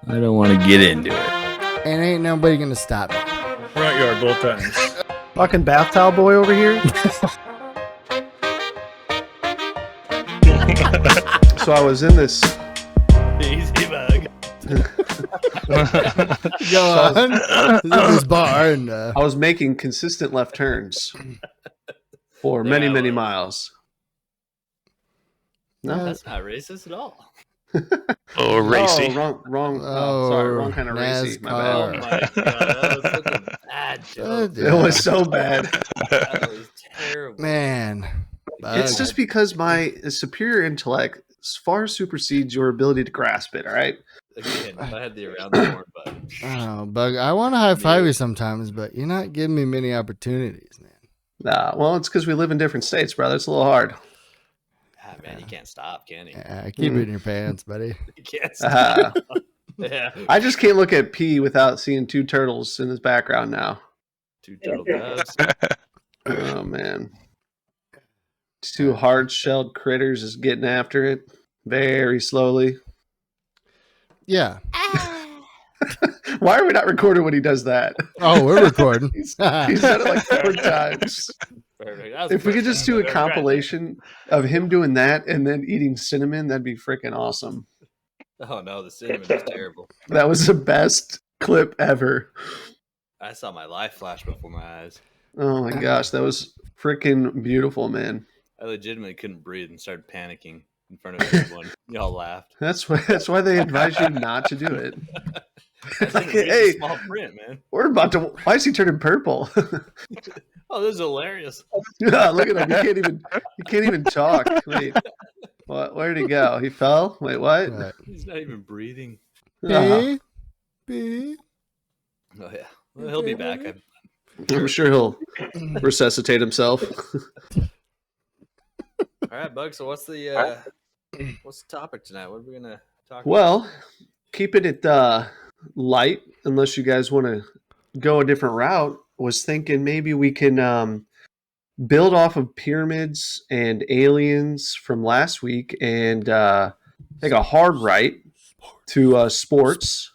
I don't want to get into it. And ain't nobody gonna stop me. Front yard both times. Fucking bath towel boy over here. So I was in this. Easy bug. Go on. This bar and I was making consistent left turns for many, many miles. No, That's not racist at all. Oh, racy. Oh, wrong. Sorry, wrong kind of racy. My bad. Oh my god, that was such a bad joke. It was so bad. That was terrible. man. It's just because my superior intellect far supersedes your ability to grasp it. All right. Again, if I had the around the horn button. Oh, Bug. I want to high five you sometimes, but you're not giving me many opportunities, man. Nah, well, it's because we live in different states, brother. It's a little hard. Ah, man, you can't stop, can you? Yeah, keep it in your pants, buddy. You can't stop. Yeah. I just can't look at P without seeing two turtles in his background now. Two turtle doves. Oh man, two hard-shelled critters is getting after it very slowly. Yeah. Why are we not recording when he does that? Oh, we're recording. He's done it like 4 times. Perfect. If we could just do a compilation of him doing that and then eating cinnamon, that'd be freaking awesome. Oh no, the cinnamon is terrible. That was the best clip ever. I saw my life flash before my eyes. Oh my gosh, that was freaking beautiful, man. I legitimately couldn't breathe and started panicking in front of everyone. Y'all laughed. That's why they advise you not to do it. Like, hey, small print, man. we're about to. Why is he turning purple? Oh, this is hilarious. Yeah, look at him. He can't even talk. Wait, where did he go? He fell. Wait, what? Right. He's not even breathing. Uh-huh. B. Oh yeah, well, he'll be back. I'm sure he'll resuscitate himself. All right, Bug. So what's the topic tonight? What are we gonna talk about? Well, keeping it light, unless you guys want to go a different route. Was thinking maybe we can build off of pyramids and aliens from last week and take a hard right to sports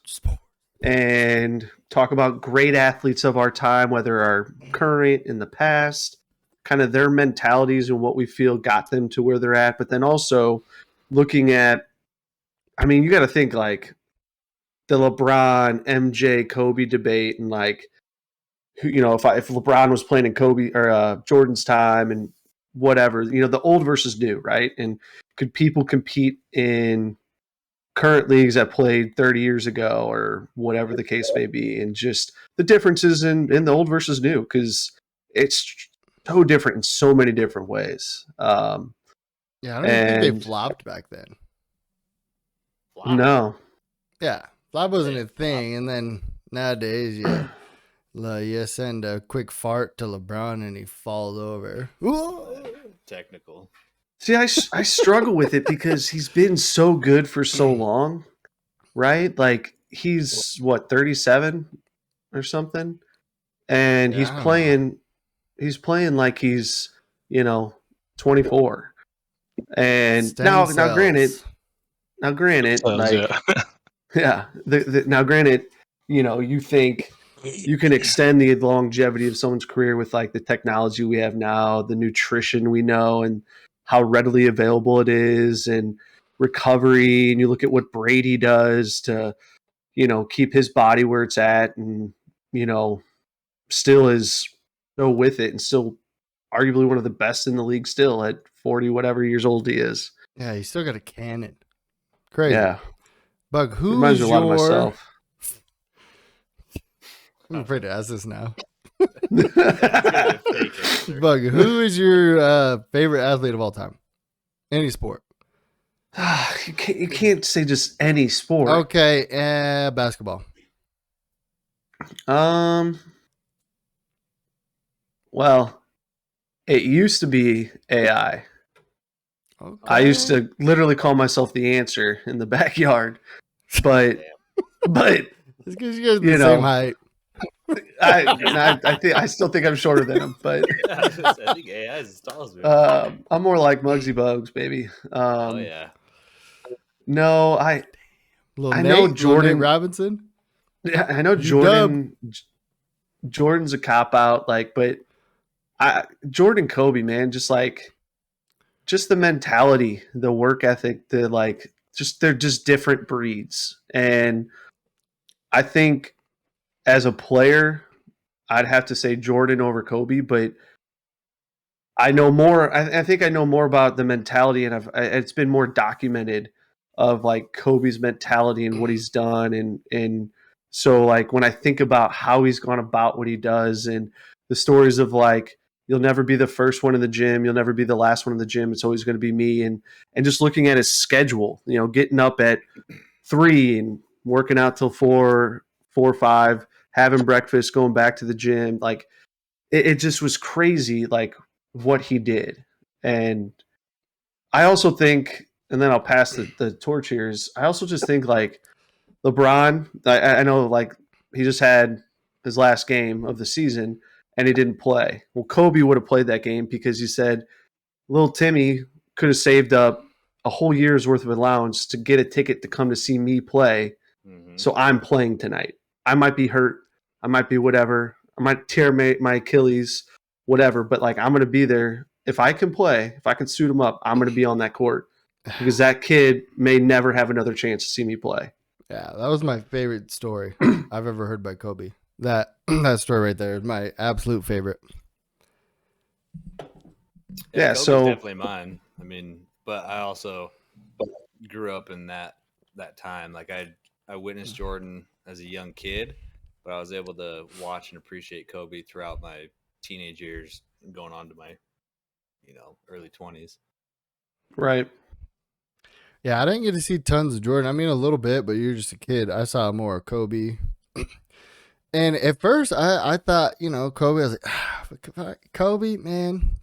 and talk about great athletes of our time, whether our current in the past, kind of their mentalities and what we feel got them to where they're at, but then also looking at, I mean, you got to think like the LeBron, MJ, Kobe debate, and like, you know, if LeBron was playing in Kobe or Jordan's time and whatever, you know, the old versus new, right? And could people compete in current leagues that played 30 years ago or whatever the case may be, and just the differences in the old versus new, because it's so different in so many different ways. Yeah, I don't even think they flopped back then. Flop. No. Yeah, flop wasn't a thing, and then nowadays, you send a quick fart to LeBron and he falls over. Technical. See, I struggle with it because he's been so good for so long, right? Like he's 37 or something, and he's playing like he's 24. And now granted, like yeah, now granted, you think you can extend the longevity of someone's career with like the technology we have now, the nutrition we know, and how readily available it is, and recovery. And you look at what Brady does to, keep his body where it's at, and, still is so with it, and still arguably one of the best in the league still at 40, whatever years old he is. Yeah, he's still got a cannon. Crazy. Yeah. Bug, who reminds is me a lot of myself. I'm afraid to ask this now. That's gonna be a fake answer. Bug, who is your favorite athlete of all time? Any sport. You can't say just any sport. Okay, basketball. Well, it used to be AI. Okay. I used to literally call myself the answer in the backyard, but It's because you guys are the same height. I still think I'm shorter than him, but I think AI is as tall as me. I'm more like Muggsy Bogues, baby. Oh yeah. No, Little I Nate, know little Jordan- Nate Robinson. Yeah, I know UW. Jordan's a cop out, like, but Jordan Kobe, man, just the mentality, the work ethic, they're just different breeds. And I think as a player, I'd have to say Jordan over Kobe, but I know more. I think I know more about the mentality, and it's been more documented of like Kobe's mentality and what he's done, and so like when I think about how he's gone about what he does, and the stories of like you'll never be the first one in the gym, you'll never be the last one in the gym. It's always going to be me, and just looking at his schedule, getting up at 3 and working out till 4, 5, having breakfast, going back to the gym, like it just was crazy, like what he did. And I also think, and then I'll pass the torch here, is I also just think like LeBron, I know like he just had his last game of the season and he didn't play. Well, Kobe would have played that game because he said little Timmy could have saved up a whole year's worth of allowance to get a ticket to come to see me play. Mm-hmm. So I'm playing tonight. I might be hurt. I might be whatever. I might tear my Achilles, whatever. But like I'm going to be there. If I can play, if I can suit him up, I'm going to be on that court because that kid may never have another chance to see me play. Yeah, that was my favorite story I've ever heard by Kobe. That story right there is my absolute favorite. Yeah, Kobe's so definitely mine. I mean, but I also grew up in that time. Like I witnessed Jordan as a young kid, but I was able to watch and appreciate Kobe throughout my teenage years and going on to my, early 20s. right. Yeah, I didn't get to see tons of Jordan. I mean, a little bit, but you're just a kid. I saw more of Kobe. And at first, I thought, Kobe, I was like, Kobe, man,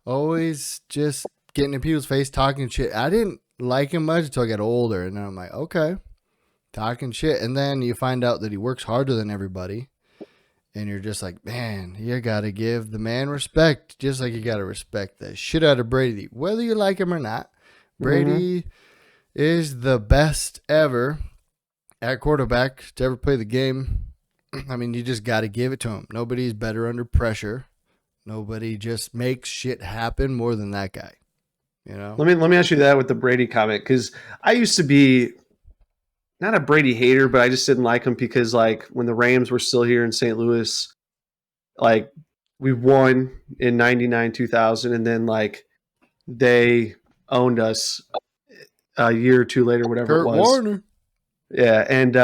always just getting in people's face, talking shit. I didn't like him much until I got older. And then I'm like, okay, talking shit. And then you find out that he works harder than everybody. And you're just like, man, you got to give the man respect, just like you got to respect the shit out of Brady, whether you like him or not. Brady is the best ever at quarterback to ever play the game. I mean, you just got to give it to him. Nobody's better under pressure. Nobody just makes shit happen more than that guy. Let me ask you that with the Brady comment, because I used to be not a Brady hater, but I just didn't like him because like when the Rams were still here in St. Louis, like we won in 99, 2000, and then like they owned us a year or two later, whatever Kurt it was. Warner. Yeah, and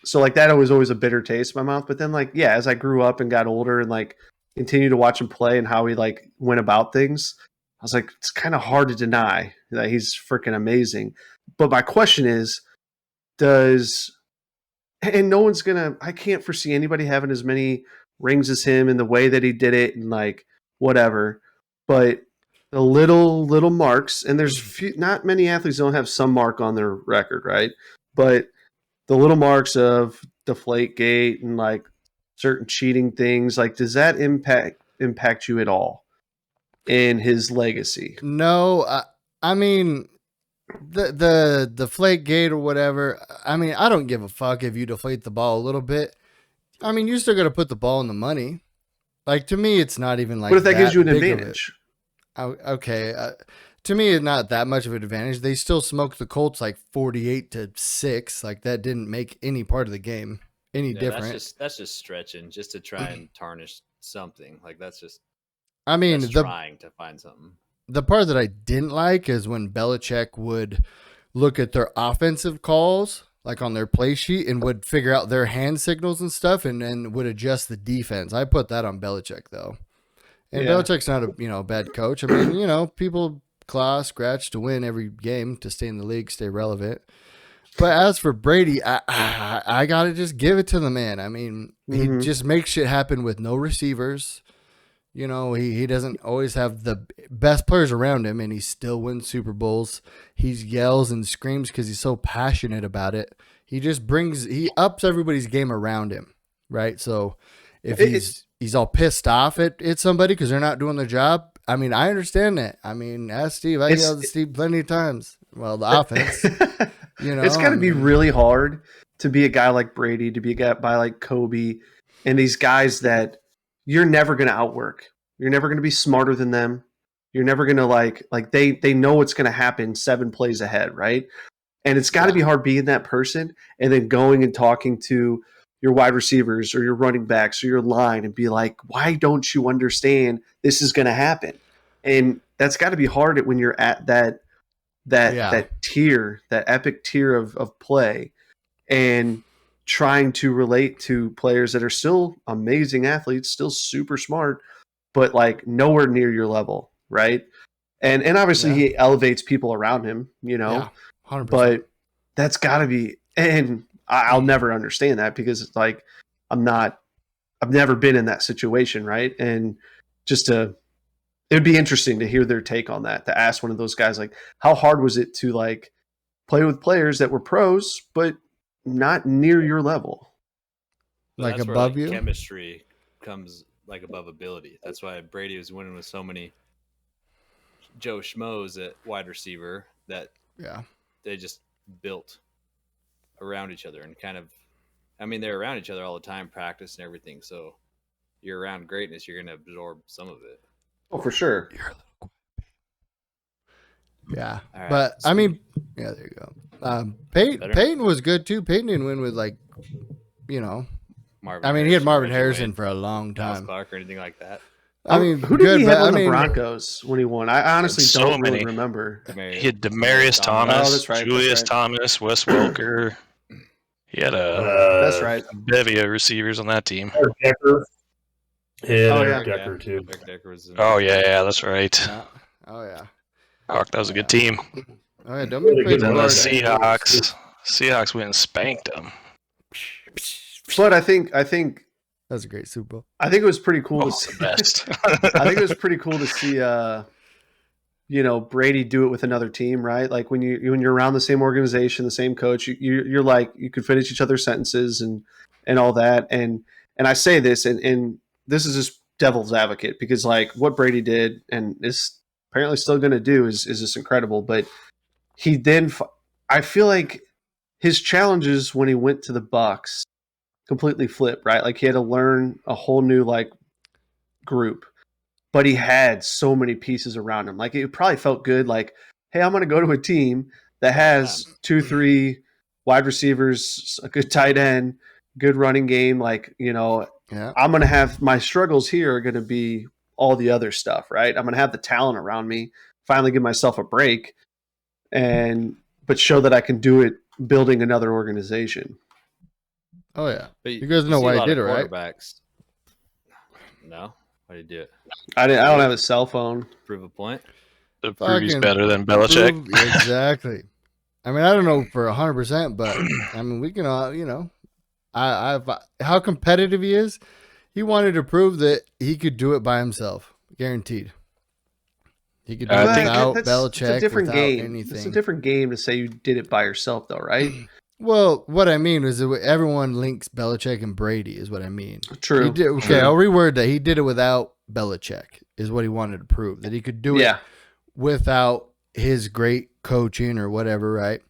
so like that was always a bitter taste in my mouth. But then like as I grew up and got older and like continued to watch him play and how he like went about things, I was like, it's kind of hard to deny that he's freaking amazing. But my question is, and no one's I can't foresee anybody having as many rings as him in the way that he did it and like whatever. But the little marks, and there's not many athletes don't have some mark on their record, right? But the little marks of Deflategate and like certain cheating things, like does that impact you at all in his legacy? No, I mean the deflate gate or whatever. I mean, I don't give a fuck if you deflate the ball a little bit. I mean, you still got to put the ball in the money. Like to me, it's not even like. What if that gives you an big of advantage? Okay, to me, it's not that much of an advantage. They still smoked the Colts like 48-6. Like that didn't make any part of the game any different. That's just stretching, just to try and tarnish something. Like that's just. I mean, that's trying to find something. The part that I didn't like is when Belichick would look at their offensive calls, like on their play sheet, and would figure out their hand signals and stuff, and then would adjust the defense. I put that on Belichick though. And Belichick's not a bad coach. I mean, people claw, scratch to win every game to stay in the league, stay relevant. But as for Brady, I gotta just give it to the man. I mean, he just makes shit happen with no receivers. He doesn't always have the best players around him, and he still wins Super Bowls. He yells and screams because he's so passionate about it. He ups everybody's game around him, right? So if he's all pissed off at somebody because they're not doing their job, I mean, I understand that. I mean, ask Steve. I yelled at Steve plenty of times. Well, the offense. It's got to be really hard to be a guy like Brady, to be a guy like Kobe, and these guys that you're never going to outwork. You're never going to be smarter than them. You're never going to like they know what's going to happen 7 plays ahead, right? And it's got to be hard being that person and then going and talking to your wide receivers or your running backs or your line and be like, why don't you understand this is going to happen? And that's got to be hard when you're at that tier, that epic tier of play, and trying to relate to players that are still amazing athletes, still super smart, but like nowhere near your level, right? And obviously he elevates people around him, you know. Yeah, 100%. But that's got to be, and I'll never understand that because it's like I've never been in that situation, right? And it would be interesting to hear their take on that, to ask one of those guys, like, how hard was it to like play with players that were pros, but not near your level? Like that's above where, you? Chemistry comes like above ability. That's why Brady was winning with so many Joe Schmoes at wide receiver that they just built around each other and kind of, I mean, they're around each other all the time, practice and everything. So you're around greatness, you're going to absorb some of it. Oh, for sure. Yeah. Right, but I mean, there you go. Peyton was good too. Peyton didn't win with like, you know, Marvin I mean, he had Marvin Reggie Harrison Wayne, for a long Miles time. Clark or anything like that. I mean, who did he have on the I mean, Broncos when he won? I honestly So don't many. really remember. He had Demarius Thomas, Oh, that's right, Julius that's right. Thomas, Wes Welker. He had That's right. a bevy of receivers on that team. Eric Decker. Yeah, Oh, Eric yeah. Decker too. Eric Decker was Oh yeah, that's right. Yeah. Oh yeah. Fuck, that was a good team. Oh yeah. Don't be afraid Good to And one. the guard. Seahawks went and spanked them. But I think That's a great Super Bowl. it was pretty cool Oh, to see. the best. I think it was pretty cool to see you know, Brady do it with another team, right? Like when you're around the same organization, the same coach, you're like, you could finish each other's sentences and all that. And I say this, and this is just devil's advocate, because like what Brady did and is apparently still going to do is just incredible. But he then, I feel like his challenges when he went to the Bucs completely flipped, right? Like he had to learn a whole new like group. But he had so many pieces around him. Like it probably felt good. Like, hey, I'm going to go to a team that has 2-3 wide receivers, a good tight end, good running game. Like, you know, I'm going to have my struggles here are going to be all the other stuff, right? I'm going to have the talent around me, finally give myself a break, but show that I can do it building another organization. Oh yeah. But You guys know why he did it, right? No. Why did he do it? I don't have a cell phone. Prove a point? The prove he's Fucking better than Belichick. Exactly. I mean, I don't know for 100%, but I mean, we can all, you know, how competitive he is. He wanted to prove that he could do it by himself, guaranteed. He could do it without Belichick. It's a different game. Anything. It's a different game to say you did it by yourself, though, right? Well, what I mean is that everyone links Belichick and Brady is what I mean. True. Okay, I'll reword that. He did it without Belichick is what he wanted to prove, that he could do it without his great coaching or whatever, right?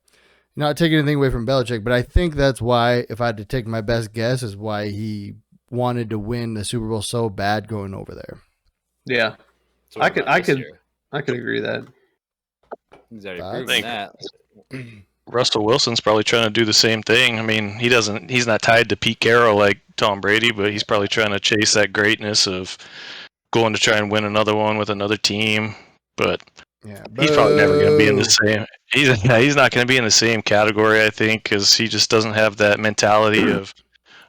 Not taking anything away from Belichick, but I think that's why, if I had to take my best guess, is why he wanted to win the Super Bowl so bad going over there. Yeah. So I could agree with that. He's already proven that. Russell Wilson's probably trying to do the same thing. I mean, he's not tied to Pete Carroll like Tom Brady, but he's probably trying to chase that greatness of going to try and win another one with another team. But he's probably never going to be in the same. He's not going to be in the same category, I think, because he just doesn't have that mentality of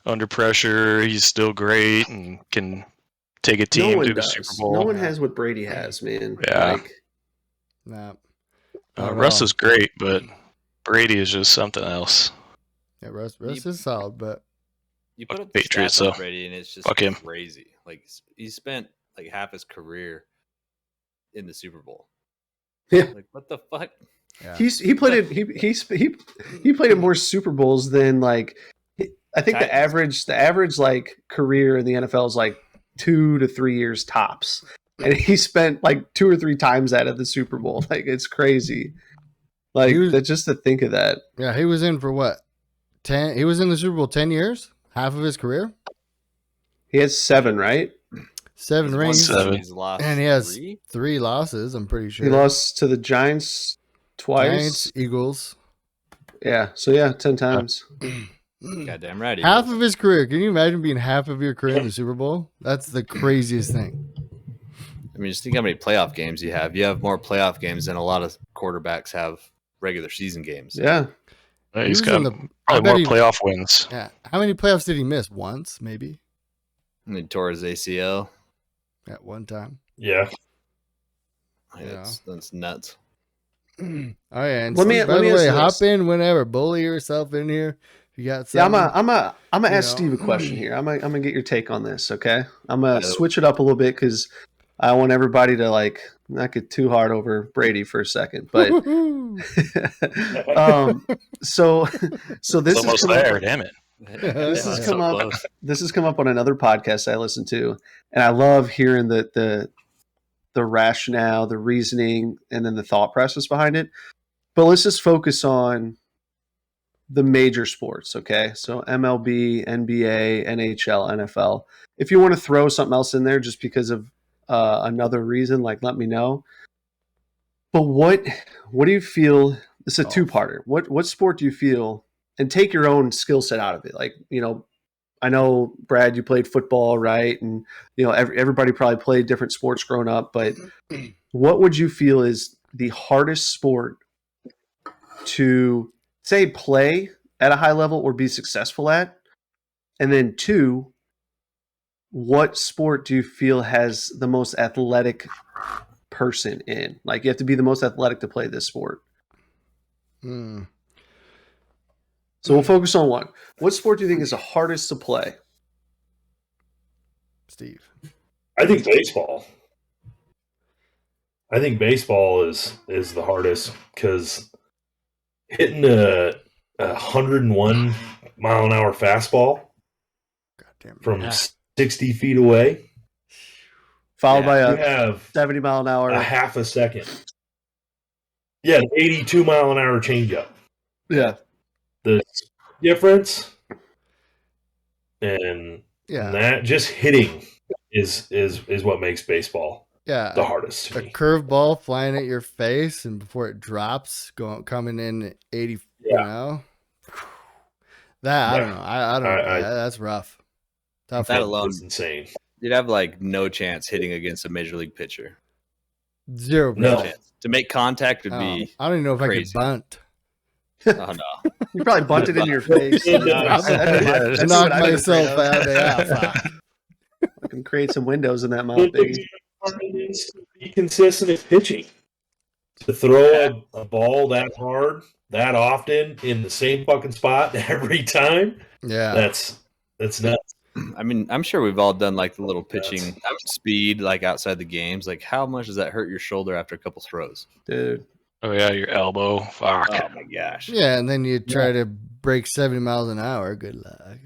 under pressure. He's still great and can take a team to the Super Bowl. No one has what Brady has, man. Yeah. Russ is great, but Brady is just something else. Yeah, Russ is solid, but you put up the Patriots stats on Brady, and it's just crazy. Like he spent like half his career in the Super Bowl. Yeah, like what the fuck? Yeah. He played in more Super Bowls than like I think the average like career in the NFL is like 2 to 3 years tops, and he spent like 2 or 3 times that at the Super Bowl. Like it's crazy. Like He was- that, just to think of that. Yeah, he was in for what? 10. He was in the Super Bowl 10 years, half of his career. He has 7, right? 7 He's won rings, seven. He's lost and he has 3. 3 losses. I'm pretty sure. He lost to the Giants twice. Giants, Eagles. Yeah, so yeah, 10 times. Goddamn right. he Half is. of his career. Can you imagine being half of your career in the Super Bowl? That's the craziest thing. I mean, just think how many playoff games you have. You have more playoff games than a lot of quarterbacks have regular season games. Yeah. He's was got in the- probably I bet more he- playoff wins. Yeah. How many playoffs did he miss? Once, maybe. And he tore his ACL. At one time. Yeah. That's nuts. Oh yeah. And Let me- Steve, by let me the ask way, you hop this. in whenever. Bully yourself in here. If you got Yeah, something. I'm gonna you ask know. Steve a question here. I'm gonna get your take on this, okay? I'm gonna Yeah. switch it up a little bit because I want everybody to like not get too hard over Brady for a second. But so It's this is almost there. Damn it. This has So come up. close. This has come up on another podcast I listen to, and I love hearing the rationale, the reasoning, and then the thought process behind it. But let's just focus on the major sports, okay? So MLB, NBA, NHL, NFL. If you want to throw something else in there just because of another reason, like let me know. But what do you feel? It's a Golf. two-parter. What sport do you feel? And take your own skill set out of it. Like, you know, I know Brad, you played football, right? And you know, everybody probably played different sports growing up. But what would you feel is the hardest sport to say play at a high level or be successful at? And then 2, what sport do you feel has the most athletic person in? Like you have to be the most athletic to play this sport. Hmm. So we'll focus on one. What sport do you think is the hardest to play? Steve. I think baseball. I think baseball is the hardest because hitting a 101 mile an hour fastball God damn it. from Yeah. 60 feet away, Followed by you a have 70 mile an hour. a half a second. Yeah, an 82 mile an hour changeup. Yeah. The difference and Yeah. that just hitting is what makes baseball Yeah. the hardest to A me. curveball flying at your face, and before it drops, coming in at 80. You Yeah. know, that I don't Yeah. know. I don't know. I- That's rough. Tough. That It alone- was insane. You'd have like no chance hitting against a major league pitcher. 0%. No. Chance. To make contact would be. I don't even know if I crazy. could bunt. Oh no. You probably bunted in your face. Yeah. That's Knock what I'd be myself afraid of. out. Yeah, fuck. I can create some windows in that mouth It thingy. is to be consistent in pitching. To throw a ball that hard, that often, in the same fucking spot every time, Yeah. that's nuts. I mean, I'm sure we've all done like the little pitching speed, like outside the games. Like, how much does that hurt your shoulder after a couple throws? Dude. Oh yeah, your elbow. Fuck. Oh my gosh. Yeah, and then you try to break 70 miles an hour. Good luck.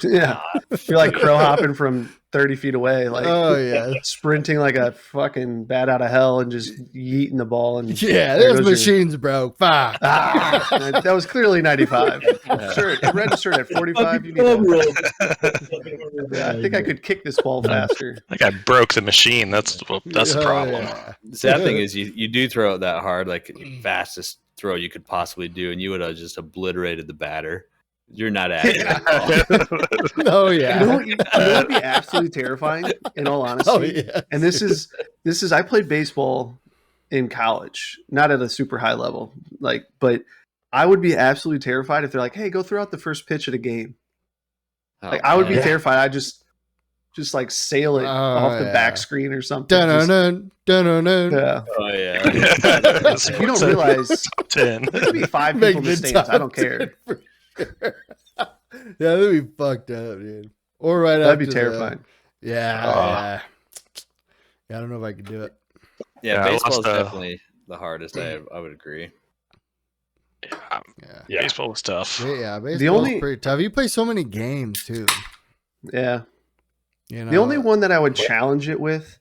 Yeah. You're like crow hopping from 30 feet away, like Oh yeah. sprinting like a fucking bat out of hell and just yeeting the ball. And Yeah, there those goes your- machines broke. Fuck. Ah, that was clearly 95. Sure, it registered at 45. You need to, yeah, I think I could kick this ball faster. I think I broke the machine. That's the Oh, problem. yeah. The sad thing is, you do throw it that hard, like fastest throw you could possibly do, and you would have just obliterated the batter. You're not accurate. Oh You know yeah. what would be absolutely terrifying, in all honesty? Oh yeah. And this is I played baseball in college, not at a super high level, like, but I would be absolutely terrified if they're like, "Hey, go throw out the first pitch of the game." Like, I would be Yeah. terrified. I just like sail it Oh, off the yeah. back screen or something. Dun Just- dun dun dun. yeah. Oh yeah. You don't realize 10. there could be 5 Make people in the the stands. I don't top care. 10 for sure. Yeah, that'd be fucked up, dude. Or right That'd be after the- terrifying. Yeah, yeah. Yeah, I don't know if I could do it. Yeah, Yeah, I baseball is lost, definitely the hardest. I would agree. Yeah, Yeah. Yeah. baseball was tough. Yeah, baseball's only- pretty tough. You play so many games too. Yeah. You know, The only one that I would challenge it with,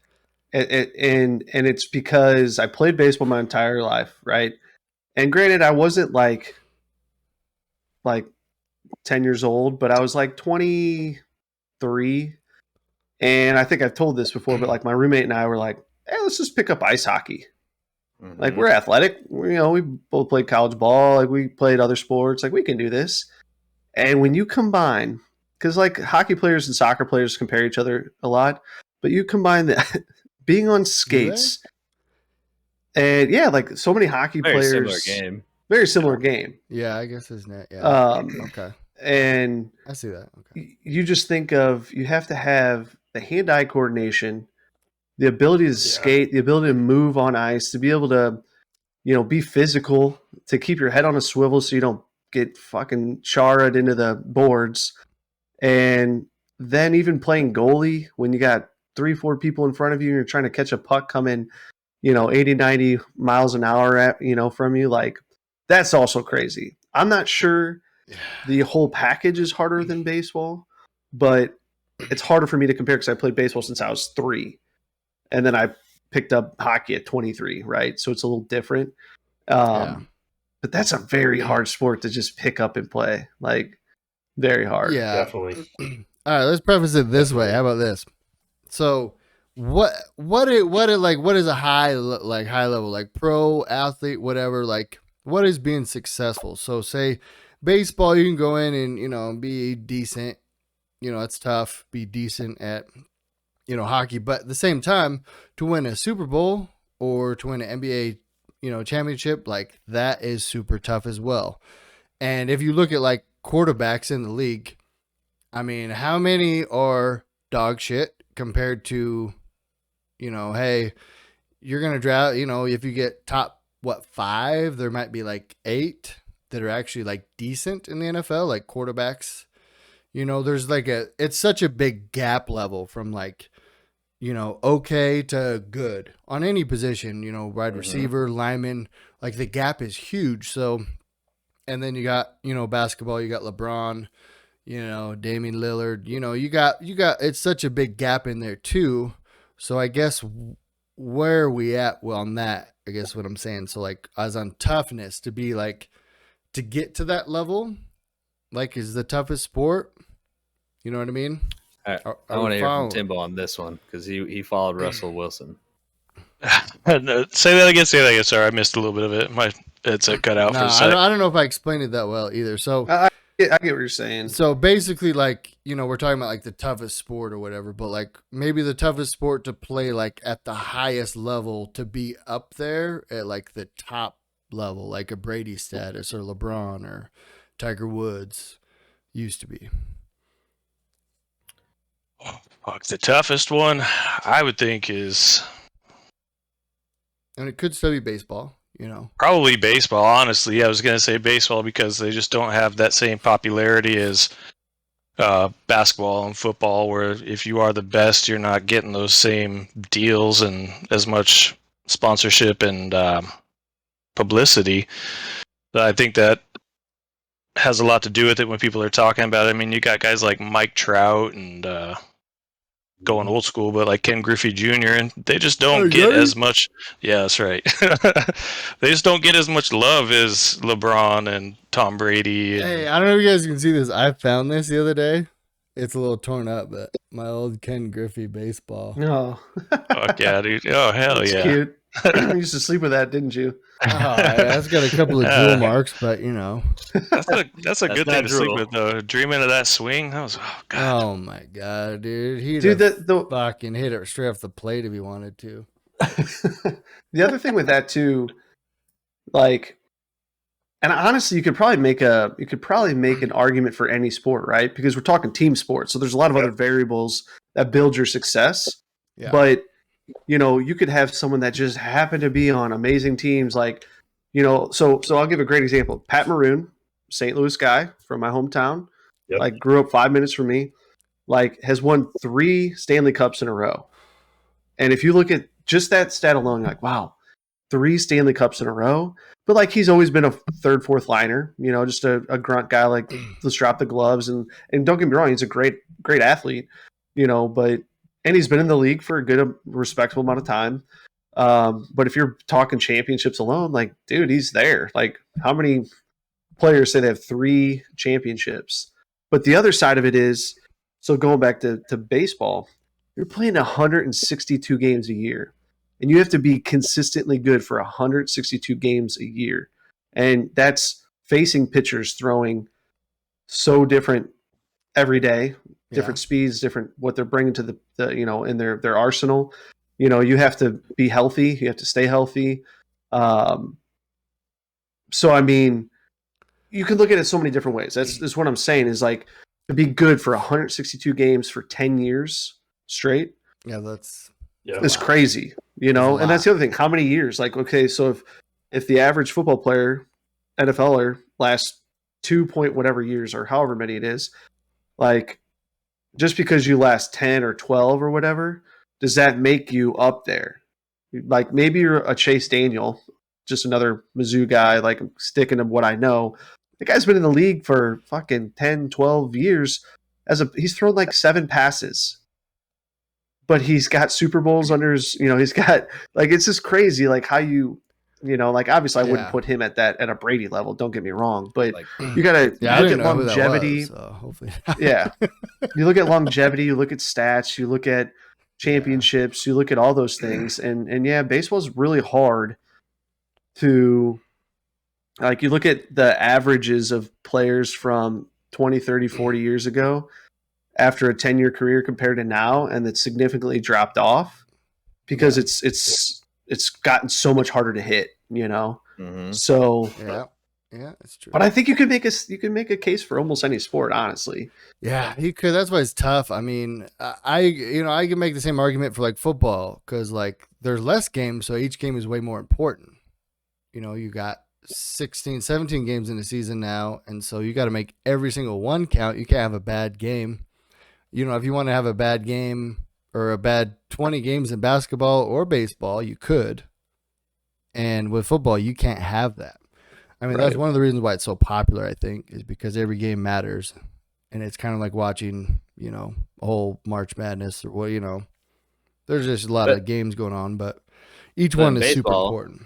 and it's because I played baseball my entire life, right? And granted, I wasn't like 10 years old, but I was like 23. And I think I've told this before, but like my roommate and I were like, hey, let's just pick up ice hockey. Like we're athletic. We both played college ball. Like we played other sports. Like we can do this. And when you combine, because like hockey players and soccer players compare each other a lot, but you combine that being on skates and yeah, like so many hockey Very players. similar game. Very similar game. Yeah, I guess isn't it? Yeah. Okay. And I see that. Okay. you just think of you have to have the hand-eye coordination, the ability to skate, the ability to move on ice, to be able to, be physical, to keep your head on a swivel so you don't get fucking charred into the boards. And then even playing goalie when you got 3-4 people in front of you and you're trying to catch a puck coming, 80, 90 miles an hour at, from you, like that's also crazy. I'm not sure the whole package is harder than baseball, but it's harder for me to compare because I played baseball since I was 3. And then I picked up hockey at 23, right? So it's a little different. But that's a very hard sport to just pick up and play. Like, very hard. Yeah. Definitely. All right, let's preface it this way. How about this? So, what is a high level, like pro athlete, whatever, like what is being successful? So say baseball, you can go in and, be decent, it's tough, be decent at, hockey, but at the same time to win a Super Bowl or to win an NBA, championship, like that is super tough as well. And if you look at like quarterbacks in the league, I mean, how many are dog shit compared to, hey, you're going to draft, if you get top, 5, there might be like 8 that are actually like decent in the NFL, like quarterbacks. There's like it's such a big gap level from like, okay to good on any position, wide receiver, lineman, like the gap is huge. So, and then you got, basketball, you got LeBron, Damian Lillard, you got, it's such a big gap in there too. So I guess where are we at on that? I guess what I'm saying. So like as on toughness to be like, to get to that level, like is the toughest sport. You know what I mean? I want to hear from Timbo on this one because he followed Russell Wilson. Say that again. Sorry, I missed a little bit of it. My headset cut out for a second. I don't know if I explained it that well either. So I get what you're saying. So basically, like, we're talking about like the toughest sport or whatever, but like maybe the toughest sport to play like at the highest level, to be up there at like the top level, like a Brady status or LeBron or Tiger Woods used to be. Fuck, the toughest one I would think is, and it could still be baseball, probably baseball. Honestly, I was gonna say baseball because they just don't have that same popularity as basketball and football, where if you are the best, you're not getting those same deals and as much sponsorship and publicity. But I think that has a lot to do with it when people are talking about it. I mean, you got guys like Mike Trout and going old school, but like Ken Griffey Jr., and they just don't get as much. Yeah, that's right. They just don't get as much love as LeBron and Tom Brady. Hey, I don't know if you guys can see this. I found this the other day. It's a little torn up, but my old Ken Griffey baseball. No. Fuck yeah, dude. Oh, hell That's yeah. Cute. You used to sleep with that, didn't you? Oh, yeah, that's got a couple of jewel marks, but That's a good thing to sleep with, though. Dreaming of that swing, that was god. Oh my god, dude! He'd fucking hit it straight off the plate if he wanted to. The other thing with that too, like, and honestly, you could probably make an argument for any sport, right? Because we're talking team sports, so there's a lot of other variables that build your success. Yeah. But you could have someone that just happened to be on amazing teams, like, so I'll give a great example. Pat Maroon, St. Louis guy from my hometown, like grew up 5 minutes from me, like has won 3 Stanley Cups in a row. And if you look at just that stat alone, you're like, wow, 3 Stanley Cups in a row. But like he's always been a third, fourth liner, just a grunt guy, like let's drop the gloves. And don't get me wrong, he's a great athlete, but and he's been in the league for a good, respectable amount of time. But if you're talking championships alone, like, dude, he's there. Like, how many players say they have 3 championships? But the other side of it is, so going back to baseball, you're playing 162 games a year, and you have to be consistently good for 162 games a year. And that's facing pitchers throwing so different every day, different speeds, different what they're bringing to the in their arsenal. You have to be healthy, you have to stay healthy. So I mean, you can look at it so many different ways. That's what I'm saying is, like, to be good for 162 games for 10 years straight. Yeah, that's It's crazy, and that's the other thing. How many years? Like, okay, so if the average football player, NFLer, lasts 2 point whatever years or however many it is, like, just because you last 10 or 12 or whatever, does that make you up there? Like, maybe you're a Chase Daniel, just another Mizzou guy, like, sticking to what I know. The guy's been in the league for fucking 10, 12 years. He's thrown like 7 passes, but he's got Super Bowls under his, he's got, like, it's just crazy. Like, how like, obviously I wouldn't put him at a Brady level. Don't get me wrong, but Like, you got to look at longevity. So hopefully, Yeah. You look at longevity, you look at stats, you look at championships, you look at all those things. And yeah, baseball's really hard to, like, you look at the averages of players from 20, 30, 40 years ago after a 10-year career compared to now, and it's significantly dropped off because it's gotten so much harder to hit, mm-hmm. So yeah, it's true. But I think you can make a case for almost any sport, honestly. Yeah, you could. That's why it's tough. I mean, I can make the same argument for, like, football, because, like, there's less games, so each game is way more important. You got 16, 17 games in the season now, and so you got to make every single one count. You can't have a bad game. If you want to have a bad game or a bad 20 games in basketball or baseball, you could. And with football, you can't have that. I mean, that's one of the reasons why it's so popular, I think, is because every game matters. And it's kind of like watching, a whole March Madness or what, there's just a lot of games going on, but each one is super important.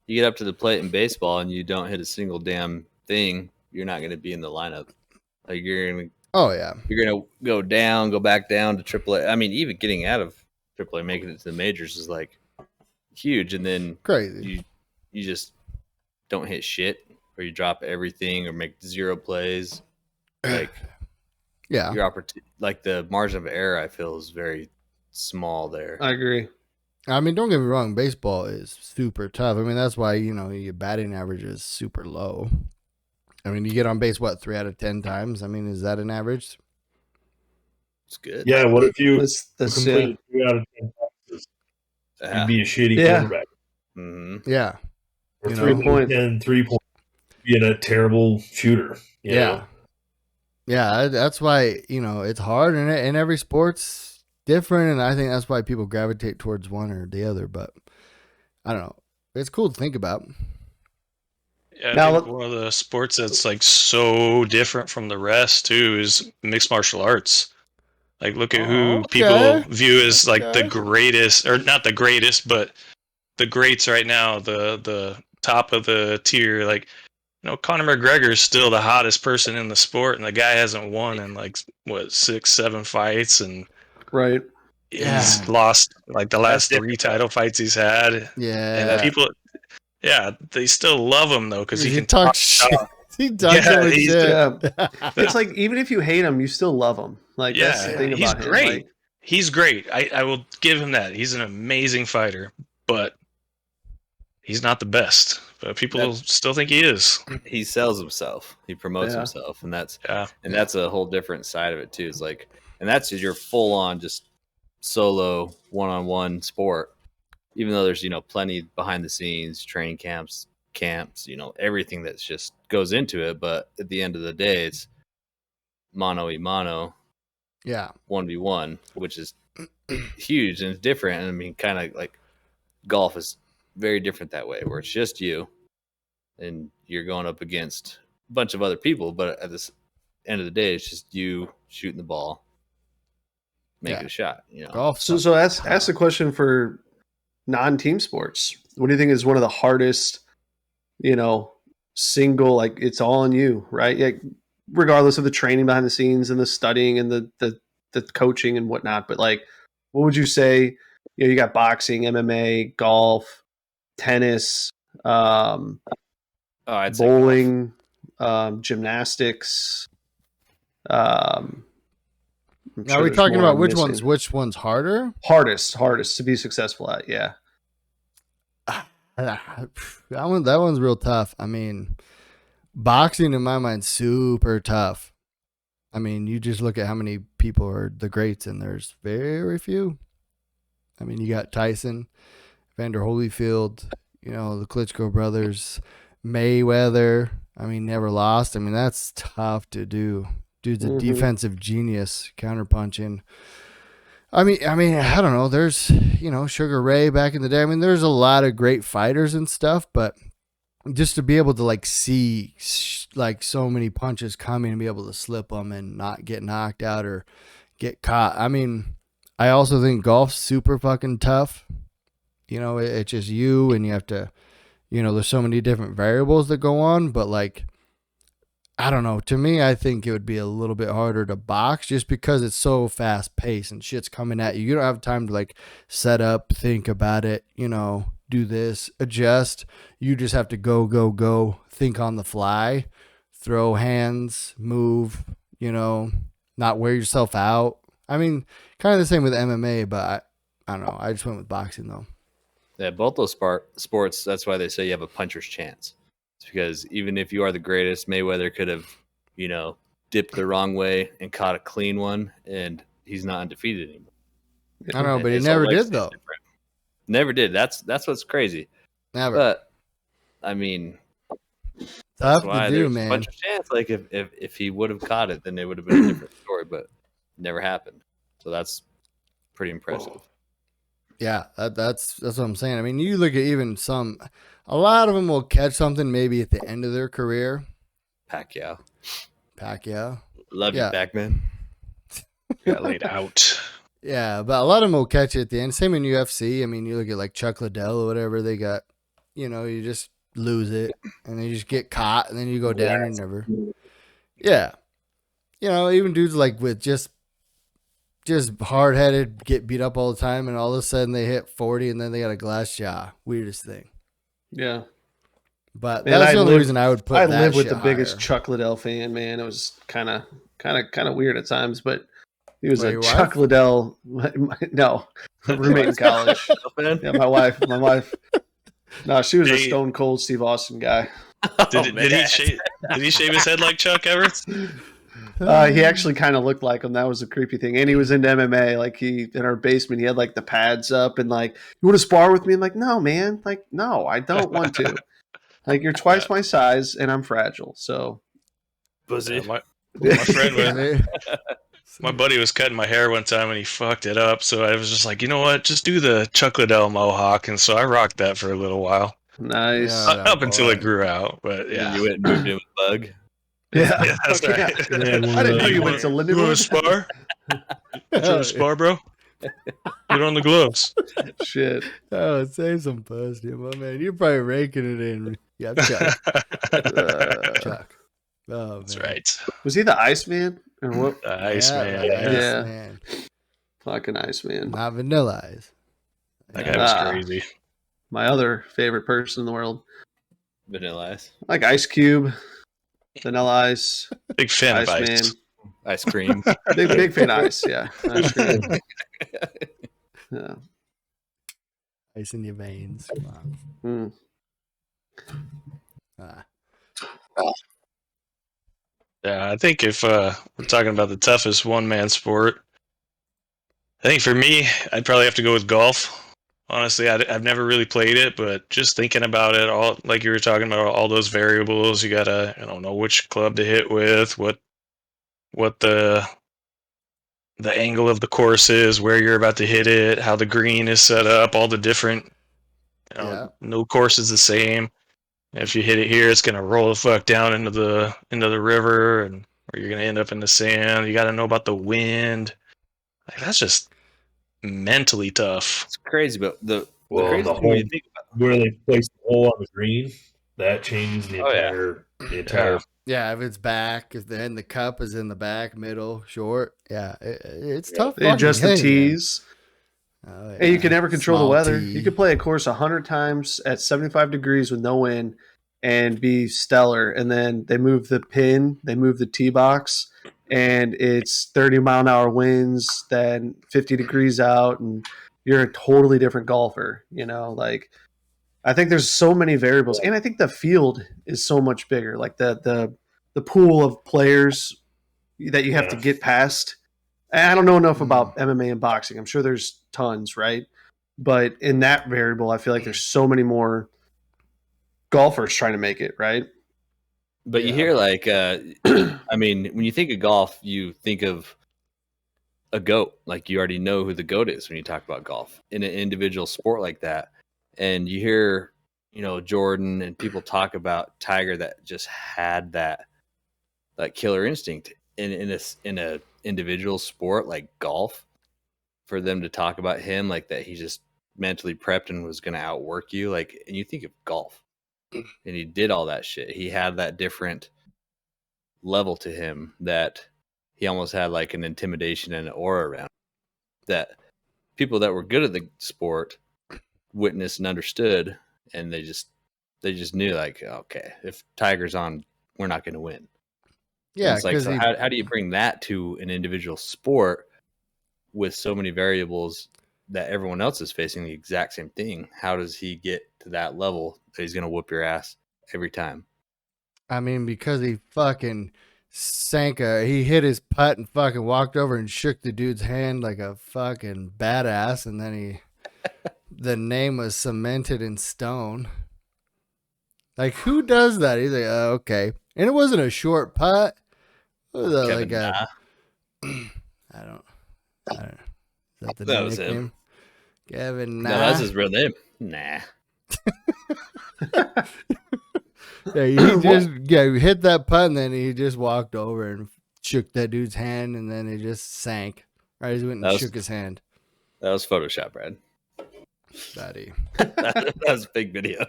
You get up to the plate in baseball and you don't hit a single damn thing, you're not going to be in the lineup. Like, you're going to go down, go back down to AAA. I mean, even getting out of AAA, making it to the majors is, like, huge. And then crazy. You just don't hit shit, or you drop everything, or make 0 plays. Like, yeah, your opportunity, like, the margin of error, I feel, is very small there. I agree. I mean, don't get me wrong, baseball is super tough. I mean, that's why, your batting average is super low. I mean, you get on base, 3 out of 10 times? I mean, is that an average? It's good. Yeah, what if you completed 2 out of 10 passes? You'd be a shitty quarterback. Mm-hmm. Yeah. Or 3 points. 3 points. Being a terrible shooter. You know? Yeah, that's why, it's hard, and every sport's different, and I think that's why people gravitate towards one or the other, but I don't know. It's cool to think about. Yeah, I think one of the sports that's, like, so different from the rest too is mixed martial arts. Like, look at who people view as, like, the greatest, or not the greatest, but the greats right now, the top of the tier. Like, Conor McGregor is still the hottest person in the sport, and the guy hasn't won in, like, 6, 7 fights, and he's lost, like, the last 3 title fights he's had. Yeah, and people. Yeah, they still love him, though, because he can talk shit. He does shit. It's like, even if you hate him, you still love him. Like, that's the thing about him. He's great. He's great. I will give him that. He's an amazing fighter, but he's not the best. But people still think he is. He sells himself. He promotes himself, and that's a whole different side of it too. It's like, and that's just your full on just solo one-on-one sport. Even though there's, plenty behind the scenes, training camps, everything that's just goes into it. But at the end of the day, it's mano y mano. Yeah. 1v1, which is huge and it's different. And I mean, kind of like golf is very different that way, where it's just you and you're going up against a bunch of other people. But at the end of the day, it's just you shooting the ball, making a shot. Golf. So ask the question for non-team sports? What do you think is one of the hardest, single, like it's all on you, right? Like, regardless of the training behind the scenes and the studying and the coaching and whatnot, but like, what would you say? You got boxing, MMA, golf, tennis, I'd say golf. bowling, gymnastics. I'm Now, sure are we there's talking more about I'm which missing. one's harder? Hardest to be successful at? Yeah. That one's real tough. I mean, boxing in my mind super tough. I mean, you just look at how many people are the greats, and there's very few. I mean, you got Tyson, Vander Holyfield, the Klitschko brothers, Mayweather. I mean, never lost. I mean, that's tough to do. Dude's a Mhm. defensive genius, counterpunching. I mean, I don't know. There's, Sugar Ray back in the day. I mean, there's a lot of great fighters and stuff, but just to be able to like see like so many punches coming and be able to slip them and not get knocked out or get caught. I mean, I also think golf's super fucking tough. It's just you, and you have to, there's so many different variables that go on, but like, I don't know. To me, I think it would be a little bit harder to box just because it's so fast paced and shit's coming at you. You don't have time to like set up, think about it, do this, adjust. You just have to go, think on the fly, throw hands, move, not wear yourself out. I mean, kind of the same with MMA, but I don't know. I just went with boxing though. Yeah, both those sports, that's why they say you have a puncher's chance. It's because even if you are the greatest, Mayweather could have, dipped the wrong way and caught a clean one, and he's not undefeated anymore. I don't know, but he His whole never legacy did is though. different. Never did. That's what's crazy. Never. But I mean, Tough that's to why do, there's man. a puncher's chance. Like if he would have caught it, then it would have been a different story. But it never happened. So that's pretty impressive. Yeah, that's what I'm saying. I mean, you look at even a lot of them will catch something maybe at the end of their career. Pacquiao. Love Yeah. you, Pac-Man. Got laid out. Yeah, but a lot of them will catch it at the end. Same in UFC. I mean, you look at like Chuck Liddell or whatever, they got, you just lose it and then you just get caught and then you go down and never. Yeah. Even dudes like with just hard headed, get beat up all the time, and all of a sudden they hit 40 and then they got a glass jaw. Weirdest thing. Yeah. But Man, that's I the only live- reason I would put I that live with shit the biggest higher. Chuck Liddell fan, man. It was kind of weird at times, but he was Wait, a your Chuck wife? Liddell. No, roommate in college. Man. Yeah, my wife. No, she was a Hey. Stone Cold Steve Austin guy. Did he shave his head like Chuck ever? He actually kind of looked like him. That was a creepy thing. And he was into MMA. Like in our basement, he had like the pads up and like, you want to spar with me? I'm like, no, man. Like, no, I don't want to. Like, you're twice my size and I'm fragile. So, Pussy. My friend my buddy was cutting my hair one time and he fucked it up. So I was just like, you know what? Just do the Chuck Liddell mohawk. And so I rocked that for a little while. nice. Yeah. Up until it boy. grew out. But yeah. You went and moved in with Bug. Yeah. Yeah, that's Okay. right. Yeah, I didn't know You you want- went to You want Lindenwood. to spar? You want to spar, bro? Get on the gloves. Shit. Oh, save some pussy, my man. You're probably raking it in. Yeah, Chuck. Chuck. Oh, That's man. right. Was he the Iceman or what? The Iceman. Yeah, Yeah. man. Fucking Iceman. Not Vanilla Ice. That guy was Ah. crazy. My other favorite person in the world. Vanilla Ice. I like Ice Cube, Vanilla Ice, Big fan of Iceman. ice. Ice cream. Big fan of Ice. Yeah. Ice cream. Yeah. Ice in your veins. Come on. Mm. Ah. Yeah, I think if we're talking about the toughest one-man sport, I think for me, I'd probably have to go with golf. Honestly, I've never really played it, but just thinking about it, all like you were talking about, all those variables, you gotta, I don't know which club to hit with, what the angle of the course is, where you're about to hit it, how the green is set up, all the different, Yeah. no course is the same. If you hit it here, it's gonna roll the fuck down into the river, and or you're gonna end up in the sand. You got to know about the wind. Like, that's just mentally tough. It's crazy, but Well, crazy the thing when hole you think about where they place the hole on the green, that changes the Oh, yeah. entire. Yeah, if it's back, if then the cup is in the back, middle, short. Yeah, it's Yeah. tough. They adjust the fucking game, man. tees. Oh, And you yeah. can never control the Small weather. tee. You could play a course 100 times at 75 degrees with no wind and be stellar. And then they move the pin, they move the tee box, and it's 30-mile-an-hour winds, then 50 degrees out, and you're a totally different golfer. Like I think there's so many variables, and I think the field is so much bigger. Like the pool of players that you have to Yeah. get past. I don't know enough about MMA and boxing. I'm sure there's tons, right? But in that variable, I feel like there's so many more golfers trying to make it, right? But you Yeah. hear like, I mean, when you think of golf, you think of a goat. Like you already know who the goat is when you talk about golf in an individual sport like that. And you hear, Jordan and people talk about Tiger that just had that killer instinct in a individual sport like golf. For them to talk about him like that, he just mentally prepped and was going to outwork you. Like, and you think of golf, and he did all that shit. He had that different level to him that he almost had like an intimidation and an aura around that people that were good at the sport witnessed and understood, and they just knew like, okay, if Tiger's on, we're not going to win. And Yeah, it's like, because so how do you bring that to an individual sport with so many variables that everyone else is facing the exact same thing? How does he get to that level that he's going to whoop your ass every time? I mean, because he fucking he hit his putt and fucking walked over and shook the dude's hand like a fucking badass, and then the name was cemented in stone. Like, who does that? He's like, oh, okay. And it wasn't a short putt. It was Kevin Na. I don't know. Is that the That was nickname? him. Kevin No, Na. that's his real name. Nah. Yeah, he hit that putt and then he just walked over and shook that dude's hand and then he just sank. Right, he went and shook his hand. That was Photoshop, Brad. Buddy. that was a big video.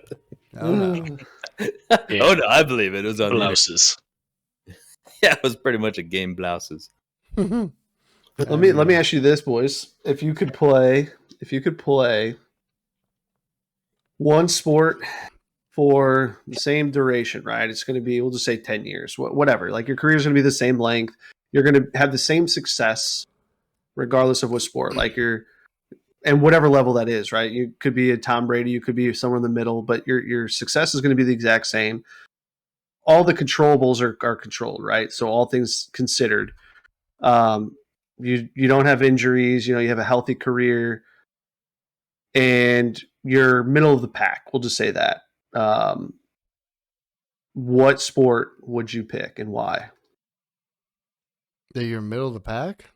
Oh no. Oh no, I believe it. It was on video. Blouses. Yeah, it was pretty much a game blouses. Let me ask you this, boys. If you could play one sport for the same duration, right? It's going to be, we'll just say 10 years, whatever. Like your career is going to be the same length. You're going to have the same success regardless of what sport, and whatever level that is, right? You could be a Tom Brady, you could be somewhere in the middle, but your success is going to be the exact same. All the controllables are controlled, right? So all things considered, you don't have injuries, you have a healthy career, and you're middle of the pack. We'll just say that. What sport would you pick and why? That you're middle of the pack?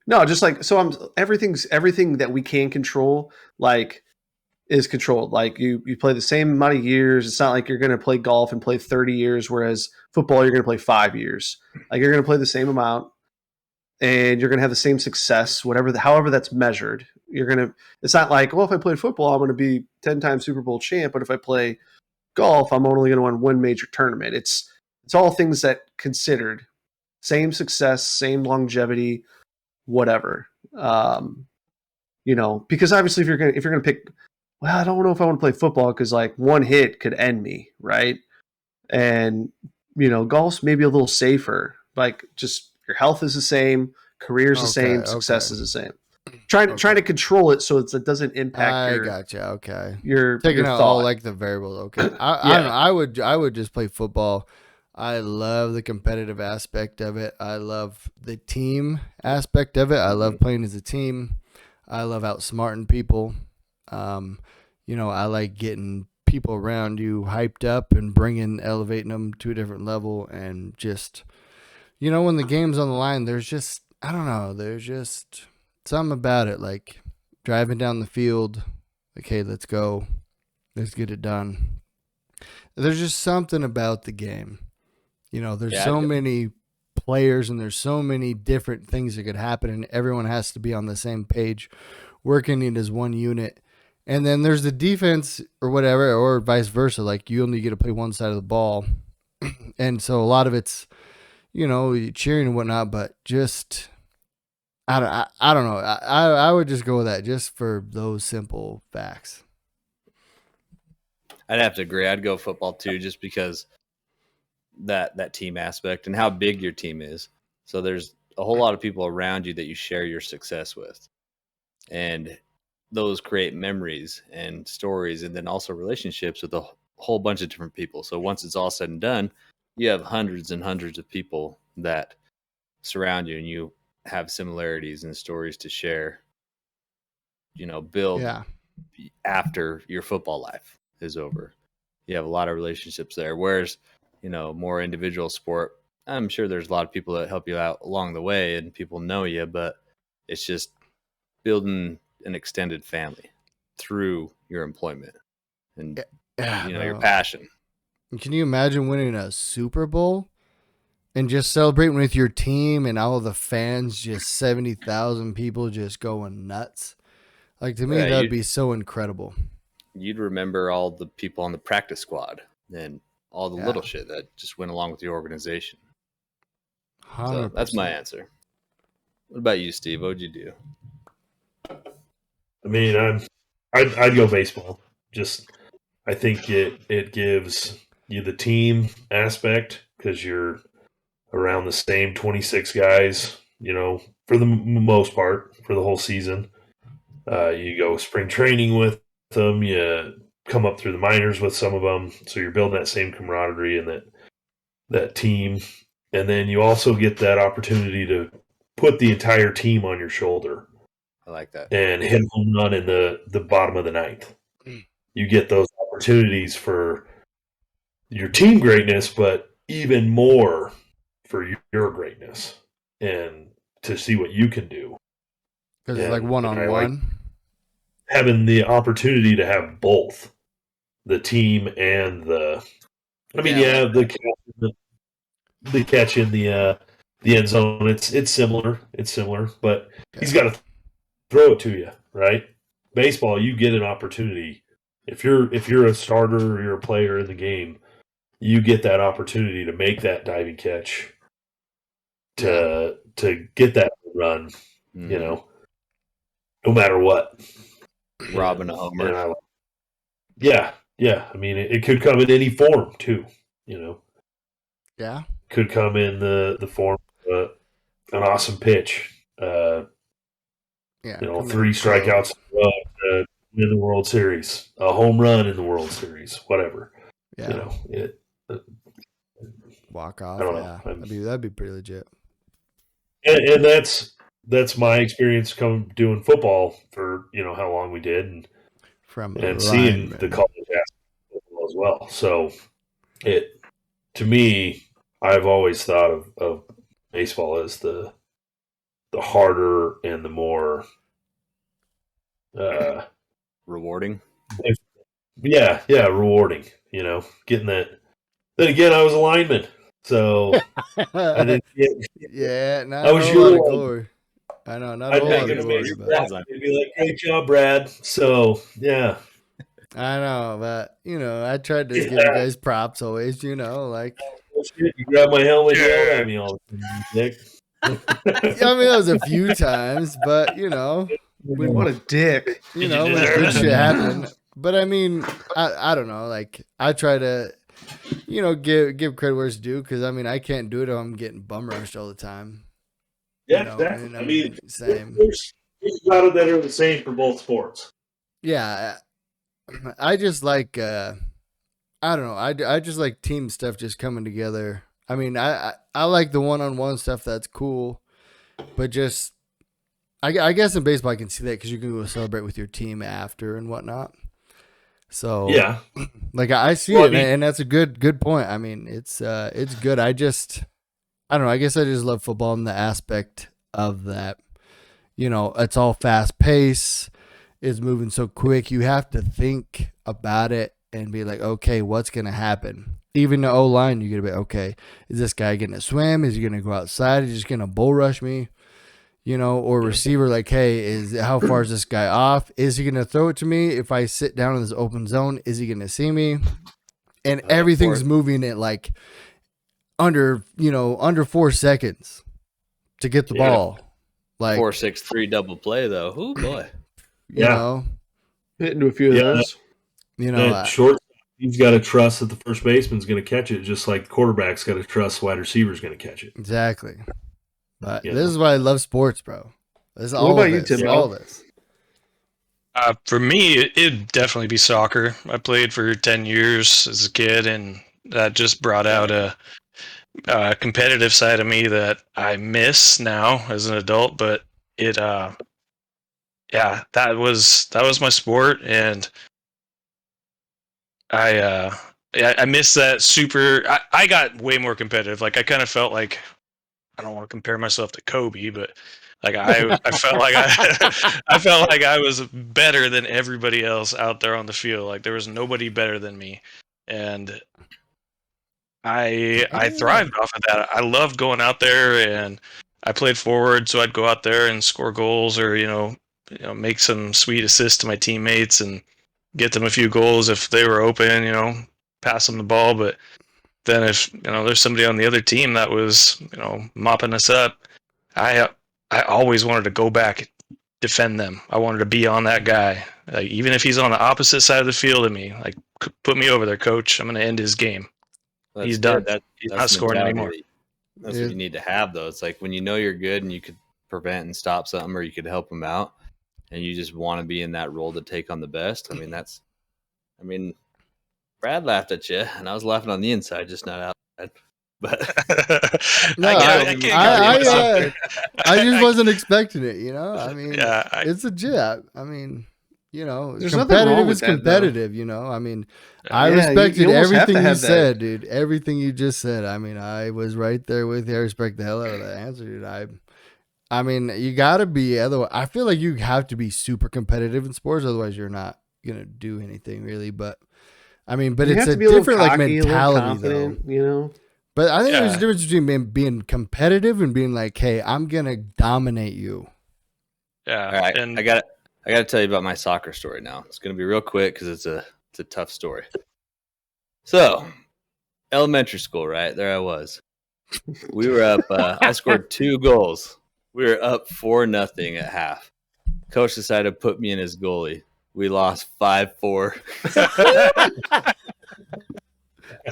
No, just like, so everything that we can control, like, is controlled. Like you play the same amount of years. It's not like you're going to play golf and play 30 years, whereas football, you're going to play 5 years. Like you're going to play the same amount and you're going to have the same success, however that's measured. It's not like, well, if I played football, I'm going to be 10-time Super Bowl champ. But if I play golf, I'm only going to win one major tournament. It's all things that considered, same success, same longevity, whatever. Because obviously if you're going to pick, well, I don't know if I want to play football because like one hit could end me, right? And golf's maybe a little safer. Like just your health is the same, career's the same, success is the same. Trying to control it so it doesn't impact. I gotcha. Okay, You're taking your out thought. all like the variables. Okay, I don't know. I would just play football. I love the competitive aspect of it. I love the team aspect of it. I love playing as a team. I love outsmarting people. I like getting people around you hyped up and elevating them to a different level. And just, when the game's on the line, there's just something about it. Like driving down the field, like, hey, let's go. Let's get it done. There's just something about the game. There's so many players and there's so many different things that could happen, and everyone has to be on the same page, working it as one unit. And then there's the defense or whatever, or vice versa. Like you only get to play one side of the ball. And so a lot of it's, cheering and whatnot, but just, I don't know. I would just go with that just for those simple facts. I'd have to agree. I'd go football too, just because that team aspect and how big your team is. So there's a whole lot of people around you that you share your success with, and those create memories and stories, and then also relationships with a whole bunch of different people. So once it's all said and done, you have hundreds and hundreds of people that surround you, and you have similarities and stories to share. Build Yeah. after your football life is over. You have a lot of relationships there. Whereas, more individual sport, I'm sure there's a lot of people that help you out along the way and people know you, but it's just building an extended family through your employment and your passion. Can you imagine winning a Super Bowl and just celebrating with your team and all of the fans, just 70,000 people just going nuts? Like, to me, Yeah, that'd be so incredible. You'd remember all the people on the practice squad and all the little shit that just went along with your organization. 100%. So that's my answer. What about you, Steve? What would you do? I mean, I'd go baseball. Just I think it gives you the team aspect because you're around the same 26 guys, for the most part for the whole season. You go spring training with them. You come up through the minors with some of them, so you're building that same camaraderie and that team. And then you also get that opportunity to put the entire team on your shoulder. I like that. And hit a home run in the bottom of the ninth. You get those opportunities for your team greatness, but even more for your greatness and to see what you can do. Because it's like one-on-one. Having the opportunity to have both the team and the catch in the end zone. It's similar. But he's got to throw it to you, right? Baseball, you get an opportunity. If you're a starter or you're a player in the game, you get that opportunity to make that diving catch, to get that run, no matter what. Robbing a homer. Yeah. I mean, it could come in any form too. Yeah. Could come in the form of an awesome pitch. 3 strikeouts in the World Series, a home run in the World Series, whatever. Yeah. Walk off. I don't know. That'd be pretty legit. And that's my experience doing football for how long we did, and seeing the college basketball as well. So to me, I've always thought of baseball as the harder and the more rewarding. Yeah, rewarding. Getting that. Then again, I was a lineman, so I didn't get. I was a lot of glory. I know, not a lot of glory. They'd be like, "Great job, Brad." So yeah, I know, but I tried to give you guys props always. You grab my helmet, yelled at me all the time, Dick. That was a few times, but what a dick. When good shit happened. But I mean, I don't know. Like I try to, give credit where it's due because I can't do it if I'm getting bum rushed all the time. Yeah, exactly. I mean, same. There's a lot of that are the same for both sports. Yeah, I just like I don't know. I just like team stuff just coming together. I mean, I like the one-on-one stuff. That's cool, but just I guess in baseball I can see that because you can go celebrate with your team after and whatnot. So yeah, like I see it, and that's a good point. I mean, it's good. I don't know. I guess I just love football and the aspect of that. It's all fast pace. It's moving so quick. You have to think about it and be like, okay, what's going to happen? Even the O-line, you're going to be, okay, is this guy going to swim? Is he going to go outside? Is he just going to bull rush me? or receiver, like, hey, how far is this guy off? Is he going to throw it to me? If I sit down in this open zone, is he going to see me? And everything's moving at like under 4 seconds to get the ball. Like 4-6-3 double play though. Oh boy. You know, hit into a few of those. Short, he's got to trust that the first baseman's going to catch it, just like the quarterback's got to trust wide receiver's going to catch it. Exactly. But this is why I love sports, bro. This is all about this, you, Tim? all this. For me, it'd definitely be soccer. I played for 10 years as a kid, and that just brought out a competitive side of me that I miss now as an adult. But it, that was my sport, and I miss that super. I got way more competitive. Like I kind of felt like, I don't want to compare myself to Kobe, but like I felt like I felt like I was better than everybody else out there on the field. Like there was nobody better than me, and I thrived off of that. I loved going out there, and I played forward, so I'd go out there and score goals, or make some sweet assists to my teammates and get them a few goals if they were open. Pass them the ball, but then if there's somebody on the other team that was mopping us up, I always wanted to go back, defend them. I wanted to be on that guy, like even if he's on the opposite side of the field of me. Like, put me over there, coach. I'm going to end his game. He's done. He's not scoring anymore. That's what you need to have, though. It's like when you're good and you could prevent and stop something, or you could help them out, and you just want to be in that role to take on the best. Brad laughed at you, and I was laughing on the inside, just not outside. But no, I just wasn't expecting it. It's legit. There's nothing wrong with competitive. I respected everything you said, dude. Everything you just said. I was right there with you. I respect the hell out of that answer, dude. You got to be. Otherwise, I feel like you have to be super competitive in sports. Otherwise, you're not gonna do anything really. But it's a different mentality, though. But I think there's a difference between being competitive and being like, "Hey, I'm gonna dominate you." Yeah. All right, and I got to tell you about my soccer story now. It's gonna be real quick because it's a tough story. So, elementary school, right there, I was. We were up. I scored 2 goals. We were up 4-0 at half. Coach decided to put me in as goalie. We lost 5-4.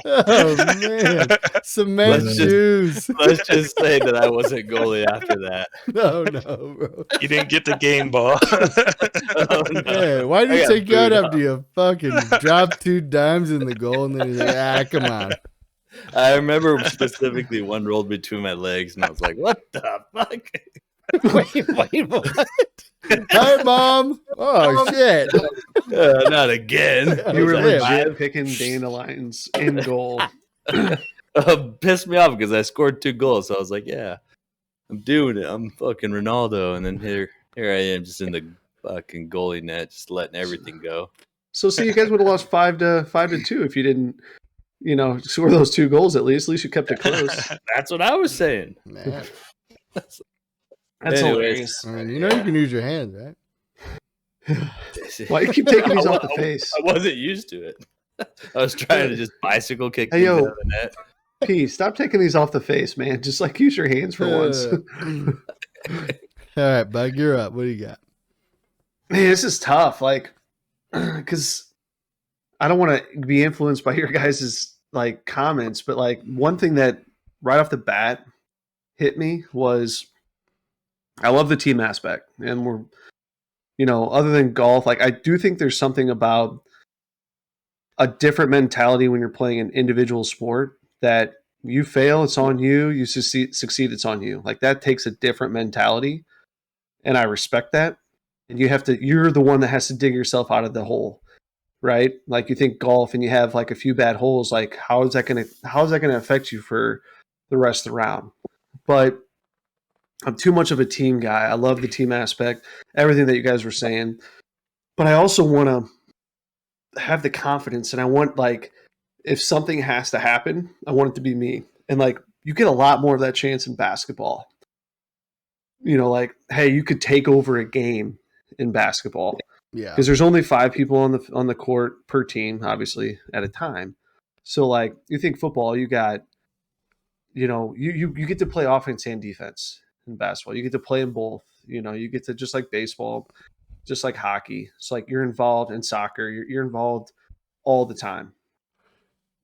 Oh man, cement shoes. Let's just say that I wasn't goalie after that. No, bro. You didn't get the game ball. Oh, no. Yeah, why did he take you out after you fucking dropped 2 dimes in the goal, and then he's like, come on. I remember specifically one rolled between my legs, and I was like, "What the fuck?" Wait, what? Hi, Mom. Oh, shit. Not again. You were legit picking dandelions in goal. Pissed me off because I scored 2 goals. So I was like, yeah, I'm doing it. I'm fucking Ronaldo. And then here I am just in the fucking goalie net, just letting everything go. So you guys would have lost 5-2 if you didn't, score those 2 goals at least. At least you kept it close. That's what I was saying. Man. That's hilarious. You can use your hands, right? Why do you keep taking these off the face? I wasn't used to it. I was trying to just bicycle kick things out of the net. P, stop taking these off the face, man. Just use your hands for once. All right, bud, you're up. What do you got? Man, this is tough. Because I don't want to be influenced by your guys' comments, but one thing that right off the bat hit me was I love the team aspect, and we're, other than golf, I do think there's something about a different mentality when you're playing an individual sport that you fail, it's on you. You succeed, it's on you. That takes a different mentality, and I respect that. And you're the one that has to dig yourself out of the hole, right? You think golf, and you have a few bad holes. How is that gonna affect you for the rest of the round? But I'm too much of a team guy. I love the team aspect, everything that you guys were saying. But I also want to have the confidence, and I want, if something has to happen, I want it to be me. And, you get a lot more of that chance in basketball. like, hey, you could take over a game in basketball Yeah. because there's only 5 people on the court per team, obviously, at a time. So like, you think football, you got, you get to play offense and defense in basketball. You get to play in both. You get to, just like baseball, just like hockey. It's like you're involved in soccer. You're involved all the time.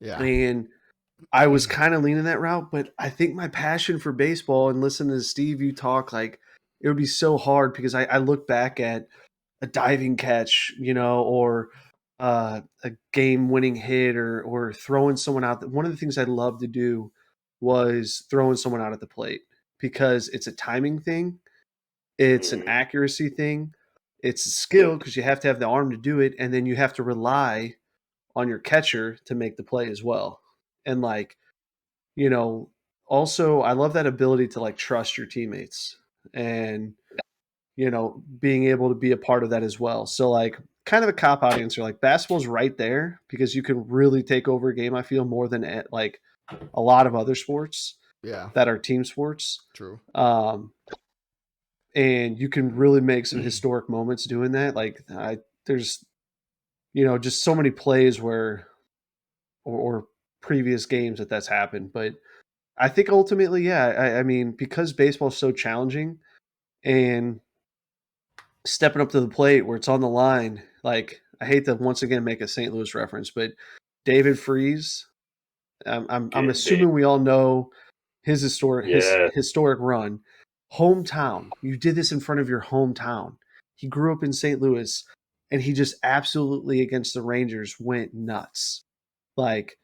Yeah. And I was kind of leaning that route, but I think my passion for baseball and listening to Steve, you talk, like, it would be so hard because I look back at a diving catch, or a game-winning hit, or throwing someone out. One of the things I loved to do was throwing someone out at the plate because it's a timing thing, it's an accuracy thing, it's a skill because you have to have the arm to do it, and then you have to rely on your catcher to make the play as well. And like, also I love that ability to like trust your teammates and being able to be a part of that as well. So like, kind of a cop out answer, like basketball's right there because you can really take over a game, I feel, more than like a lot of other sports Yeah. that are team sports. True. And you can really make some historic moments doing that. Like there's just so many plays where or previous games that's happened. But I think ultimately, yeah, I mean, because baseball is so challenging and stepping up to the plate where it's on the line, like, I hate to once again make a St. Louis reference, but David Freese, I'm assuming we all know his historic run. Hometown. You did this in front of your hometown. He grew up in St. Louis, and he just absolutely, against the Rangers, went nuts. Like,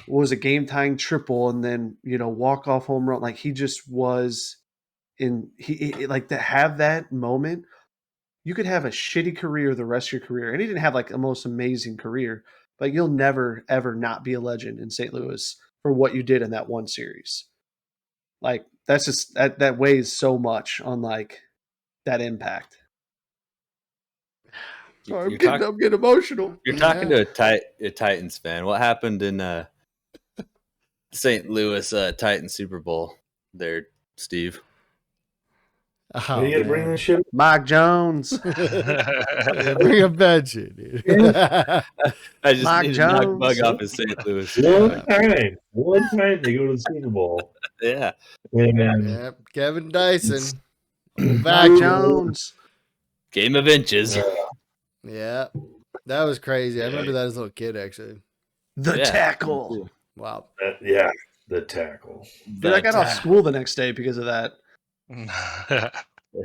was a game tying triple, and then walk off home run. Like, he just was he like, to have that moment. You could have a shitty career the rest of your career, and he didn't have like a most amazing career, but you'll never ever not be a legend in St. Louis for what you did in that one series. Like, that's just that weighs so much on like that impact. Sorry, I'm getting emotional. You're talking to a Titans fan. What happened in St. Louis Titans Super Bowl there, Steve? Oh, you got to bring man. that shit. Mike Jones. Yeah, bring a bench in, dude. I just Mike need to knock Jones. Bug off his St. Louis. One time they go to the Super Bowl. Yeah. And Yeah, Kevin Dyson. Mike Vacuum. Jones. Game of inches. Yeah, that was crazy. I remember that as a little kid, actually. The Yeah. tackle. Wow. the tackle. Dude, I got off school the next day because of that.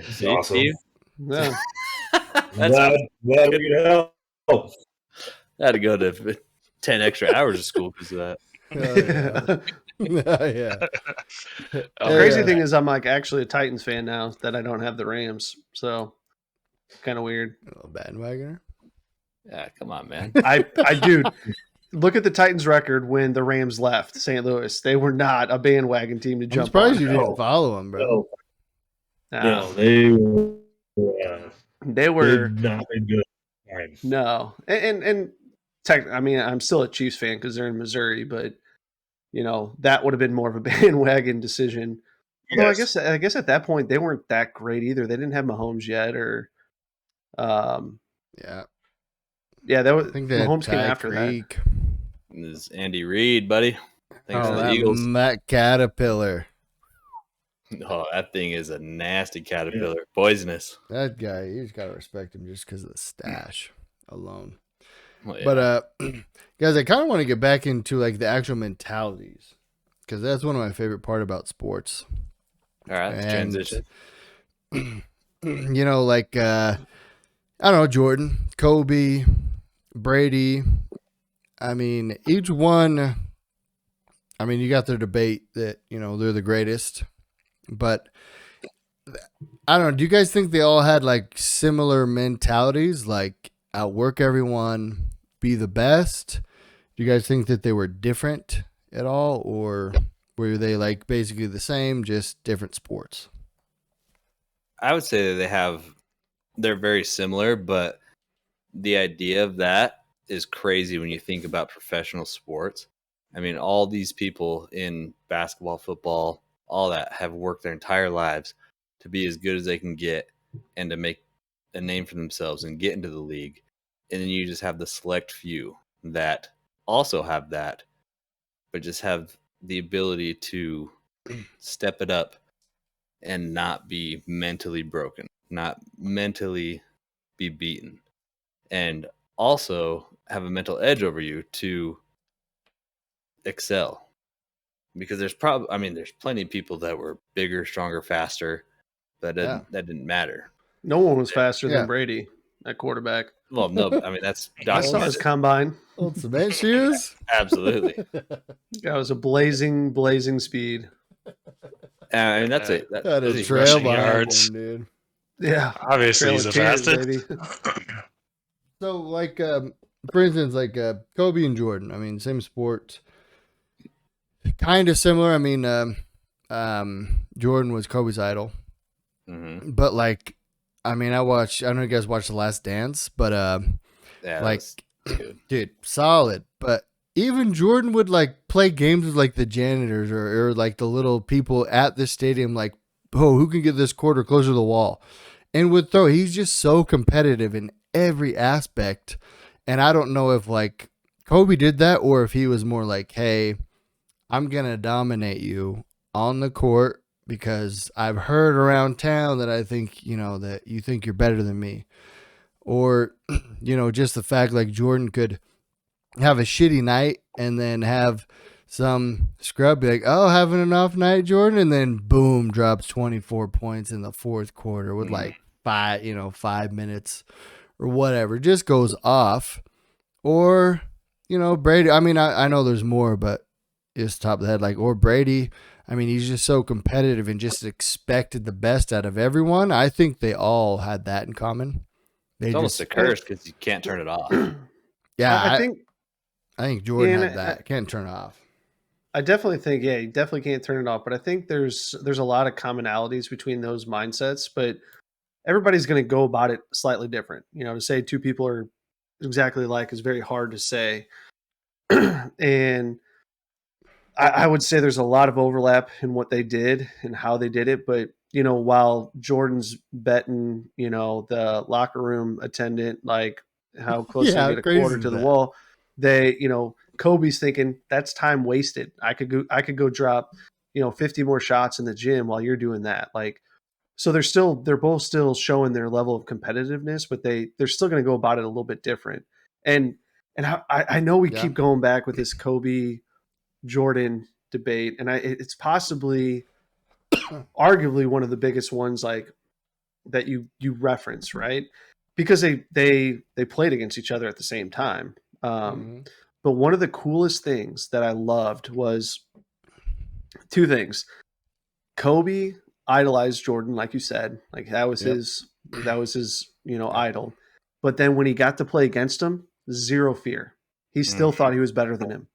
See, Awesome. Steve? Yeah. That's glad we could help. I had to go to 10 extra hours of school because of that. Yeah. The crazy thing is, I'm like actually a Titans fan now that I don't have the Rams. So kind of weird. A little bandwagoner. Yeah, come on, man. I dude, look at the Titans record when the Rams left St. Louis. They were not a bandwagon team to I'm jump surprised on. you didn't follow him, bro. No, they were they've not been good. Fine. no, and I mean, I'm still a Chiefs fan because they're in Missouri, but that would have been more of a bandwagon decision. Although Yes. I guess at that point they weren't that great either. They didn't have Mahomes yet, or Yeah. that was I think that Mahomes came after that. Creek. This is Andy Reid, buddy. Thanks to the that Eagles. Matt Caterpillar. Oh, that thing is a nasty caterpillar. Poisonous. That guy, you just gotta respect him just because of the stash alone. Well, yeah. But guys, I kind of want to get back into like the actual mentalities because that's one of my favorite part about sports. All right, let's transition. Like I don't know, Jordan, Kobe, Brady. I mean, each one. I mean, you got their debate that they're the greatest, but I don't know. Do you guys think they all had like similar mentalities, like outwork everyone, be the best? Do you guys think that they were different at all, or were they like basically the same, just different sports? I would say that they're very similar, but the idea of that is crazy when you think about professional sports. I mean, all these people in basketball, football, all that have worked their entire lives to be as good as they can get and to make a name for themselves and get into the league. And then you just have the select few that also have that, but just have the ability to step it up and not be mentally broken, not mentally be beaten, and also have a mental edge over you to excel. Because there's plenty of people that were bigger, stronger, faster. That didn't matter. No one was faster Yeah. than Brady at quarterback. Well, no, I mean that's I saw his documented. combine. Old cement shoes. Absolutely. That was a blazing speed. I mean that's Had a that's a trail rushing behind yards. him, dude. Yeah, Obviously, he's the Trail of fastest. tears, So, like, for instance, like Kobe and Jordan. I mean, same sport, kind of similar. I mean, Jordan was Kobe's idol, Mhm. but like, I mean, I don't know if you guys watched The Last Dance, but Yeah, like, that's good. dude, solid. But even Jordan would like play games with like the janitors or like the little people at the stadium, like, oh, who can get this quarter closer to the wall? And would throw. He's just so competitive in every aspect. And I don't know if like Kobe did that or if he was more like, hey, I'm going to dominate you on the court because I've heard around town that I think, that you think you're better than me. Or, just the fact like Jordan could have a shitty night and then have some scrub be like, oh, having an off night, Jordan, and then boom, drops 24 points in the fourth quarter with like 5 minutes or whatever, just goes off. Or, Brady, I mean, I know there's more, but it's top of the head, like, or Brady, I mean, he's just so competitive and just expected the best out of everyone. I think they all had that in common. It's almost a curse because you can't turn it off. Yeah, I think Jordan Yeah, had that. Can't turn it off. I definitely think, you definitely can't turn it off. But I think there's a lot of commonalities between those mindsets, but everybody's going to go about it slightly different. To say two people are exactly alike is very hard to say. And I would say there's a lot of overlap in what they did and how they did it. But, while Jordan's betting, the locker room attendant, like how close Yeah, they how get a crazy quarter is to the that? wall, Kobe's thinking that's time wasted. I could go drop, 50 more shots in the gym while you're doing that. Like, so they're both still showing their level of competitiveness, but they're still going to go about it a little bit different. And I know we Yeah. keep going back with this Kobe Jordan debate, and it's possibly arguably one of the biggest ones like that you reference, right? Because they played against each other at the same time. But one of the coolest things that I loved was two things. Kobe idolized Jordan, like you said, like that was his idol. But then when he got to play against him, zero fear. He still thought he was better than him.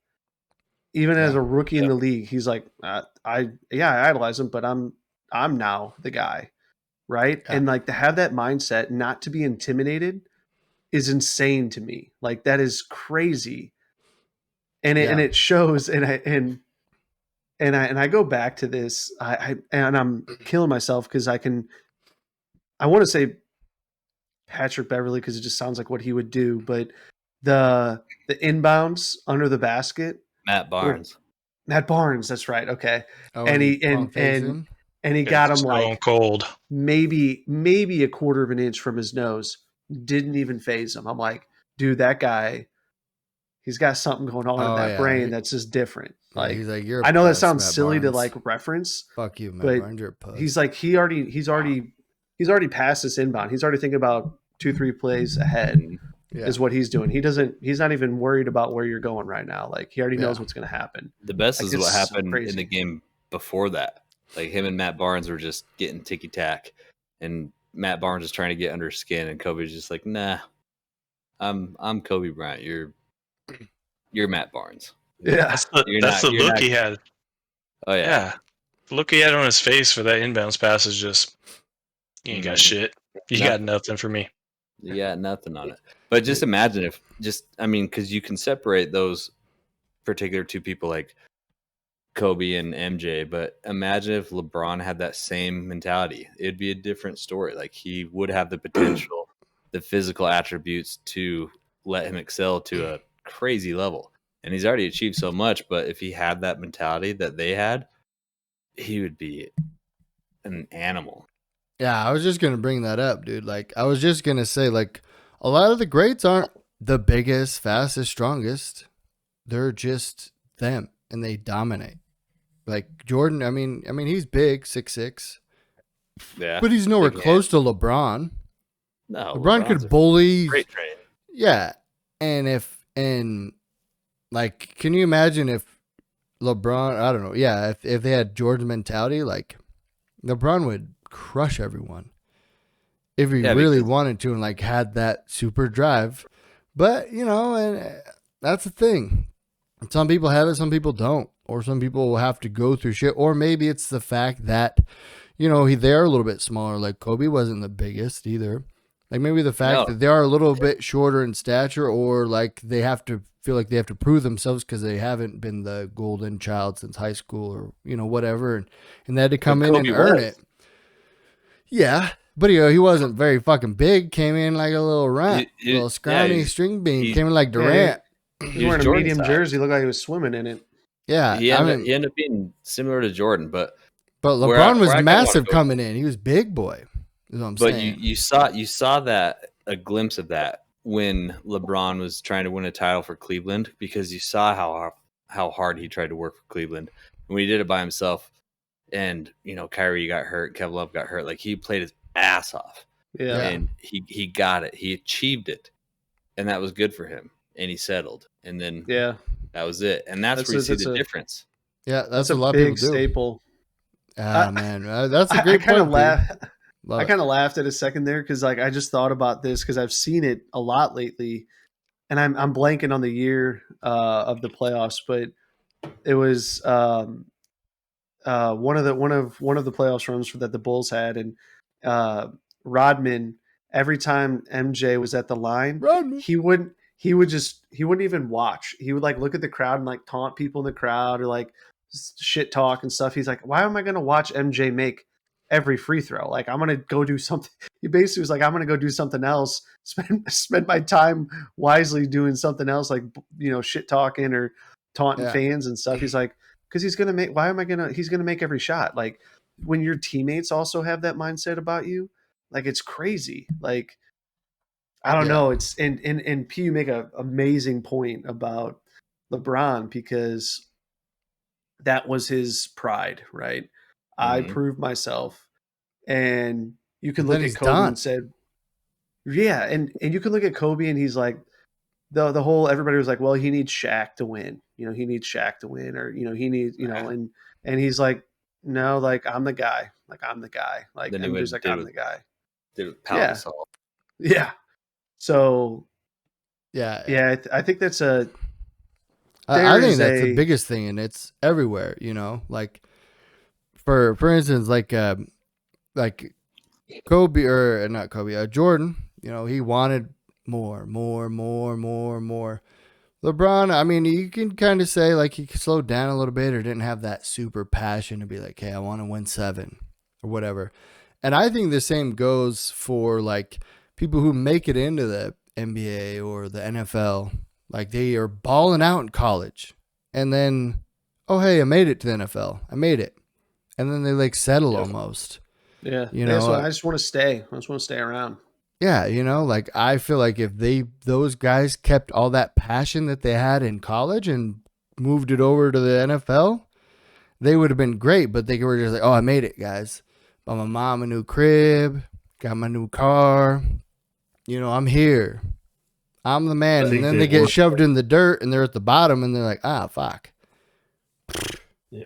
Even as a rookie in the league, he's like, I idolize him, but I'm now the guy, right? Yeah. And like to have that mindset, not to be intimidated, is insane to me. Like that is crazy, and it shows. And I go back to this. I'm killing myself because I want to say Patrick Beverly because it just sounds like what he would do, but the inbounds under the basket, Matt Barnes. Matt Barnes, that's right. Okay. Oh, and he him. and he got him Stone like cold. maybe a quarter of an inch from his nose. Didn't even phase him. I'm like, dude, that guy, he's got something going on in that brain that's just different. Like, he's like, you're. I know that puss, sounds Matt silly to Barnes. like reference. Fuck you, Matt but Barnes. You're a puss. He's like he's already passed this inbound. He's already thinking about 2-3 plays ahead. Is what he's doing. He's not even worried about where you're going right now. Like he already knows what's going to happen. The best Like, is what it's so happened crazy. in the game before that. Like him and Matt Barnes were just getting ticky tack, and Matt Barnes is trying to get under his skin, and Kobe's just like, nah, I'm Kobe Bryant. You're Matt Barnes. Yeah. That's the look he had. Oh yeah. The look he had on his face for that inbounds pass is just, you ain't got shit. You got nothing for me. You got nothing on it. But just imagine if because you can separate those particular two people. Like Kobe and MJ, but imagine if LeBron had that same mentality. It'd be a different story. Like he would have the potential, the physical attributes to let him excel to a crazy level. And he's already achieved so much, but if he had that mentality that they had, he would be an animal. Yeah, I was just gonna bring that up, dude. Like, I was just gonna say, like, a lot of the greats aren't the biggest, fastest, strongest. They're just them, and they dominate. Like Jordan, I mean, he's big, 6'6", Yeah. but he's nowhere Big close to LeBron. No, LeBron LeBron's could a bully. great trade. Yeah, and like, can you imagine if LeBron? I don't know. Yeah, if they had Jordan's mentality, like LeBron would crush everyone if he Yeah, really because- wanted to and like had that super drive. But and that's the thing. Some people have it, some people don't, or some people will have to go through shit, or maybe it's the fact that they're a little bit smaller. Like Kobe wasn't the biggest either. Like maybe the fact No. that they are a little bit shorter in stature, or like they have to feel like they have to prove themselves because they haven't been the golden child since high school, or whatever, and they had to come in and Kobe earn was. it. Yeah, but he wasn't very fucking big. Came in like a little runt, little scrawny he's- string bean. he's- Came in like Durant. He's He was wearing a Jordan medium size. jersey. Looked like he was swimming in it. Yeah, He ended up being similar to Jordan, but but where LeBron I was kinda massive wanna go- coming in. He was big boy. Is what I'm but saying. you saw that, a glimpse of that when LeBron was trying to win a title for Cleveland, because you saw how hard he tried to work for Cleveland. And when he did it by himself, and Kyrie got hurt, Kevin Love got hurt, like he played his ass off, Yeah. and he got it, he achieved it, and that was good for him, and he settled, and then Yeah. that was it, and that's where you see the difference. Yeah, that's a a lot of big people do. staple. Ah, man, that's a great I kind point. of laugh. Love I it. kind of laughed at a second there because like I just thought about this because I've seen it a lot lately, and I'm blanking on the year of the playoffs, but it was one of the playoffs runs that the Bulls had, and Rodman, every time MJ was at the line, Rodman. he wouldn't even watch. He would like look at the crowd and like taunt people in the crowd or like shit talk and stuff. He's like, why am I going to watch MJ make every free throw? Like, I'm going to go do something. He basically was like, I'm going to go do something else, spend my time wisely doing something else, like, shit talking or taunting fans and stuff. He's like, because he's going to make, he's going to make every shot. Like, when your teammates also have that mindset about you, like, it's crazy. Like, I don't know. It's, and P, you make an amazing point about LeBron, because that was his pride, right? I proved myself. And you can look at Kobe and said, yeah. And you can look at Kobe and he's like, the whole, everybody was like, well, he needs Shaq to win. He needs Shaq to win, or, he needs, and he's like, no, like, I'm the guy. Like, I'm the guy. Like, and he's like, I'm the guy. Yeah. Yeah. So, yeah. I think that's I think that's the biggest thing, and it's everywhere. Like for instance, like Kobe, or not Kobe, Jordan. He wanted more. LeBron, I mean, you can kind of say like he slowed down a little bit or didn't have that super passion to be like, hey, I want to win 7 or whatever. And I think the same goes for like people who make it into the NBA or the NFL. Like they are balling out in college, and then, oh, hey, I made it to the NFL. I made it. And then they like settle almost. Yeah. So I just want to stay. I just want to stay around. Yeah. Like I feel like if those guys kept all that passion that they had in college and moved it over to the NFL, they would have been great. But they were just like, oh, I made it, guys. Bought my mom a new crib, got my new car. I'm here. I'm the man. And then they get shoved in the dirt and they're at the bottom and they're like, ah, fuck. Yeah.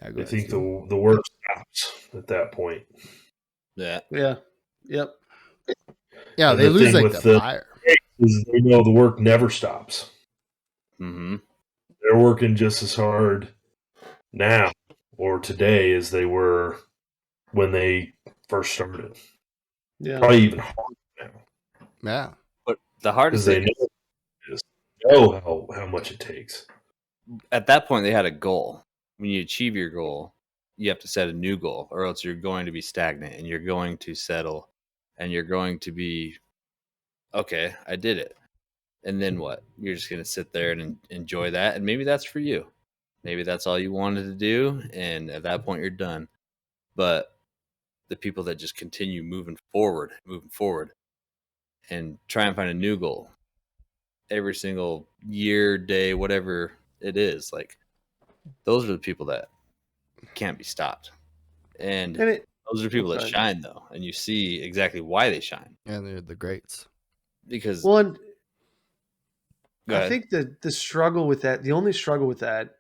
I think the work stops at that point. Yeah. Yeah. Yep. Yeah, And they the lose thing like with the fire. They know the work never stops. Mm-hmm. They're working just as hard now or today as they were when they first started. Yeah. Probably even harder now. Yeah. But the hardest Because thing they know how much it takes. at that point they had a goal. When you achieve your goal, you have to set a new goal, or else you're going to be stagnant and you're going to settle and you're going to be, okay, I did it. And then what? You're just going to sit there and enjoy that. And maybe that's for you. Maybe that's all you wanted to do. And at that point, you're done. But the people that just continue moving forward, and try and find a new goal every single year, day, whatever it is, like those are the people that can't be stopped. And And it, those are people that sorry. shine, though. And you see exactly why they shine. And they're the greats. Because, well, and go I ahead. think the struggle with that, the only struggle with that,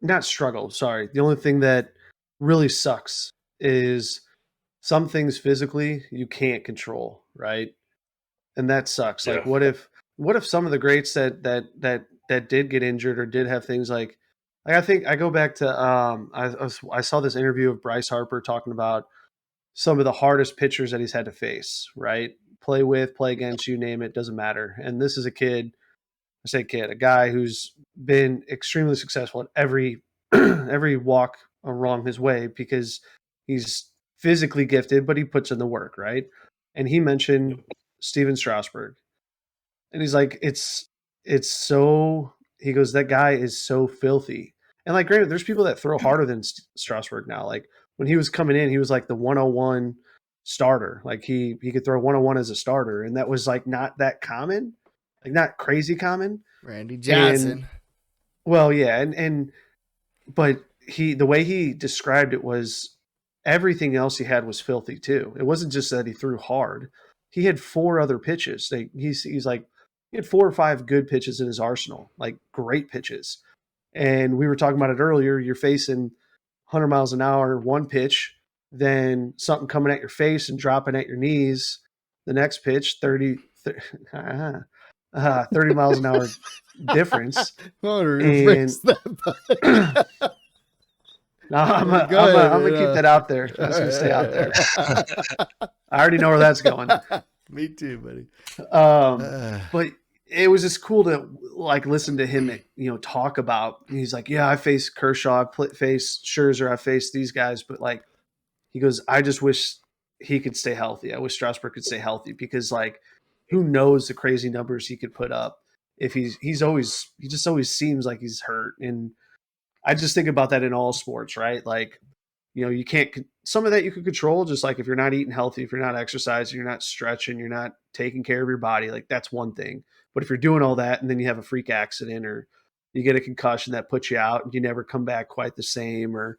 not struggle, sorry, the only thing that really sucks is some things physically you can't control, right? And that sucks. Like, Yeah. what if some of the greats that did get injured or did have things like I think I go back to I saw this interview of Bryce Harper talking about some of the hardest pitchers that he's had to face, right? Play with, play against, you name it, doesn't matter. And this is a kid, I say kid, a guy who's been extremely successful at every every walk along his way because he's physically gifted, but he puts in the work, right? And he mentioned Steven Strasburg, and he's like, it's so. He goes, that guy is so filthy. And like, granted, there's people that throw harder than Strasburg now. Like when he was coming in, he was like the 101 starter. Like he could throw 101 as a starter, and that was like not that common, like not crazy common. Randy Johnson. Well, yeah, but the way he described it was everything else he had was filthy too. It wasn't just that he threw hard. He had 4 other pitches. He's like he had 4 or 5 good pitches in his arsenal, like great pitches. And we were talking about it earlier. You're facing 100 miles an hour, one pitch, then something coming at your face and dropping at your knees. The next pitch, 30 miles an hour difference. And no, I'm gonna keep that out there. That's gonna stay out there. I already know where that's going. Me too, buddy. But it was just cool to like listen to him, talk about. He's like, yeah, I faced Kershaw, I faced Scherzer, I faced these guys, but like, he goes, I just wish he could stay healthy. I wish Strasburg could stay healthy because like, who knows the crazy numbers he could put up if he just always seems like he's hurt. And I just think about that in all sports, right? Like, you can't, some of that you can control, just like if you're not eating healthy, if you're not exercising, you're not stretching, you're not taking care of your body, like that's one thing. But if you're doing all that and then you have a freak accident or you get a concussion that puts you out and you never come back quite the same or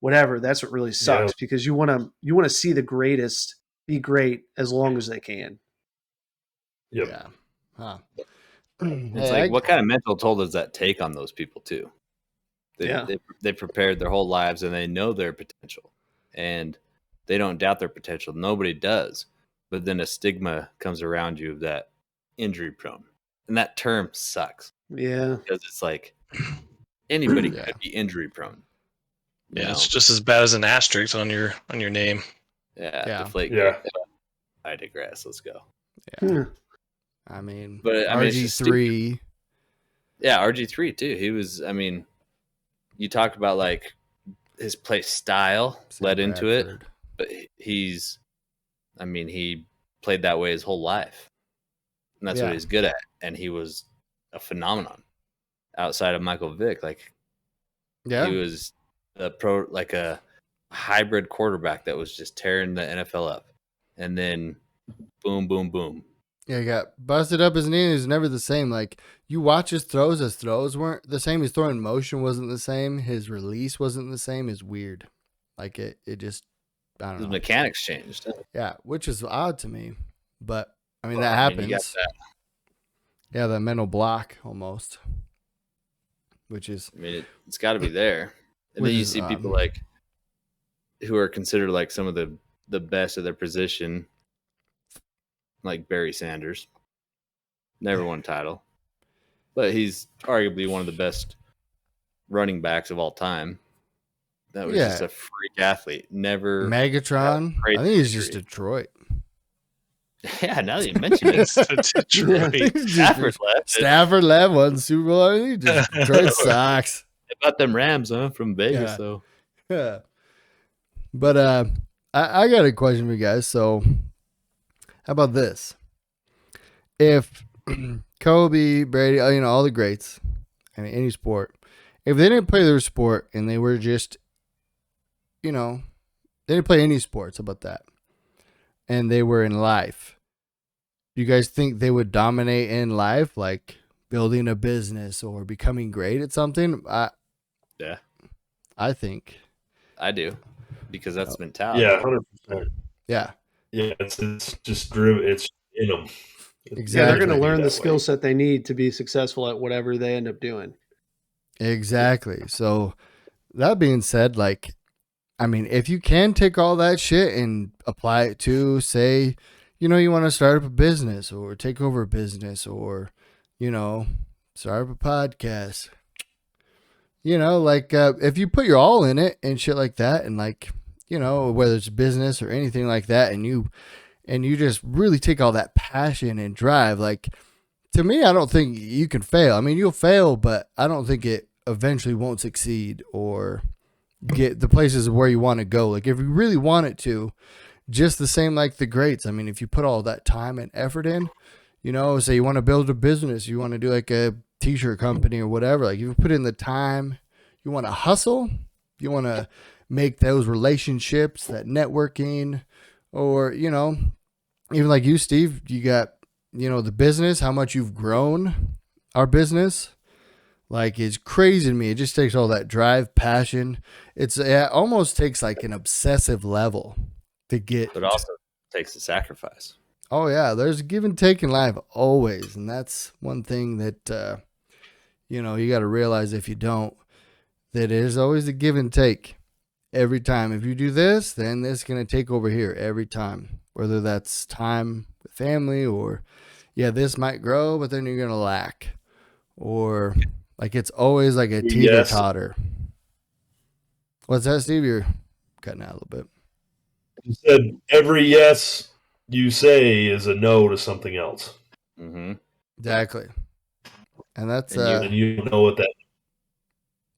whatever, that's what really sucks because you want to see the greatest be great as long as they can. Yep. Yeah. Huh. It's like, what kind of mental toll does that take on those people too? They prepared their whole lives and they know their potential and they don't doubt their potential. Nobody does. But then a stigma comes around you that injury prone. And that term sucks. Yeah. Because it's like anybody could be injury prone. Yeah, it's just as bad as an asterisk on your name. Yeah. Deflate. Yeah. I digress. Let's go. Yeah. I mean, but RG3. Yeah, RG3 too. He was, you talked about like his play style led into it, but he played that way his whole life. And that's what he's good at. And he was a phenomenon outside of Michael Vick. Like, he was a hybrid quarterback that was just tearing the NFL up. And then boom, boom, boom. Yeah, he got busted up his knee. He was never the same. Like, you watch his throws weren't the same. His throwing motion wasn't the same. His release wasn't the same. It's weird. Like, it just, I don't know. His mechanics changed. Yeah, which is odd to me. But, that happens. You got that. Yeah, the mental block almost. Which is... it's got to be there. And then you see people like who are considered like some of the best at their position, like Barry Sanders. Never won a title. But he's arguably one of the best running backs of all time. That was just a freak athlete. Never Megatron. I think he's just Detroit. Yeah, now that you mention it, Detroit. Stafford left. Stafford left, won the Super Bowl. I think just Detroit sucks. About them Rams, huh? From Vegas, Yeah. so Yeah. But I got a question for you guys. So how about this? If Kobe, Brady, all the greats, I mean any sport, if they didn't play their sport and they were just, they didn't play any sports, how about that? And they were in life. Do you guys think they would dominate in life, like building a business or becoming great at something? yeah, I think. I do because that's the mentality. Yeah, 100%. Yeah. Yeah, it's just driven. It's in them. Exactly. Yeah, they're going to Be learn the that skill way. set they need to be successful at whatever they end up doing. Exactly. So that being said, like, I mean, if you can take all that shit and apply it to, say, you want to start up a business or take over a business or, start up a podcast, if you put your all in it and shit like that, and like, whether it's business or anything like that, and you just really take all that passion and drive, like, to me, I don't think you can fail. I mean, you'll fail, but I don't think it eventually won't succeed or get the places where you want to go. Like, if you really want it to, just the same like the greats. I mean, if you put all that time and effort in, say you want to build a business, you want to do like a t-shirt company or whatever, like if you put in the time, you want to hustle, you want to make those relationships, that networking, or, even like you, Steve, you got, the business, how much you've grown our business. Like, it's crazy to me. It just takes all that drive, passion. It almost takes like an obsessive level to get. But also takes a sacrifice. Oh yeah, there's a give and take in life always, and that's one thing that you got to realize. If you don't, that there's always a give and take every time. If you do this, then this is gonna take over here every time. Whether that's time with family or, this might grow, but then you're gonna lack, or like it's always like a teeter totter. What's that, Steve? You're cutting out a little bit. You said every yes you say is a no to something else. Mm-hmm. Exactly. And that's And you don't know what that.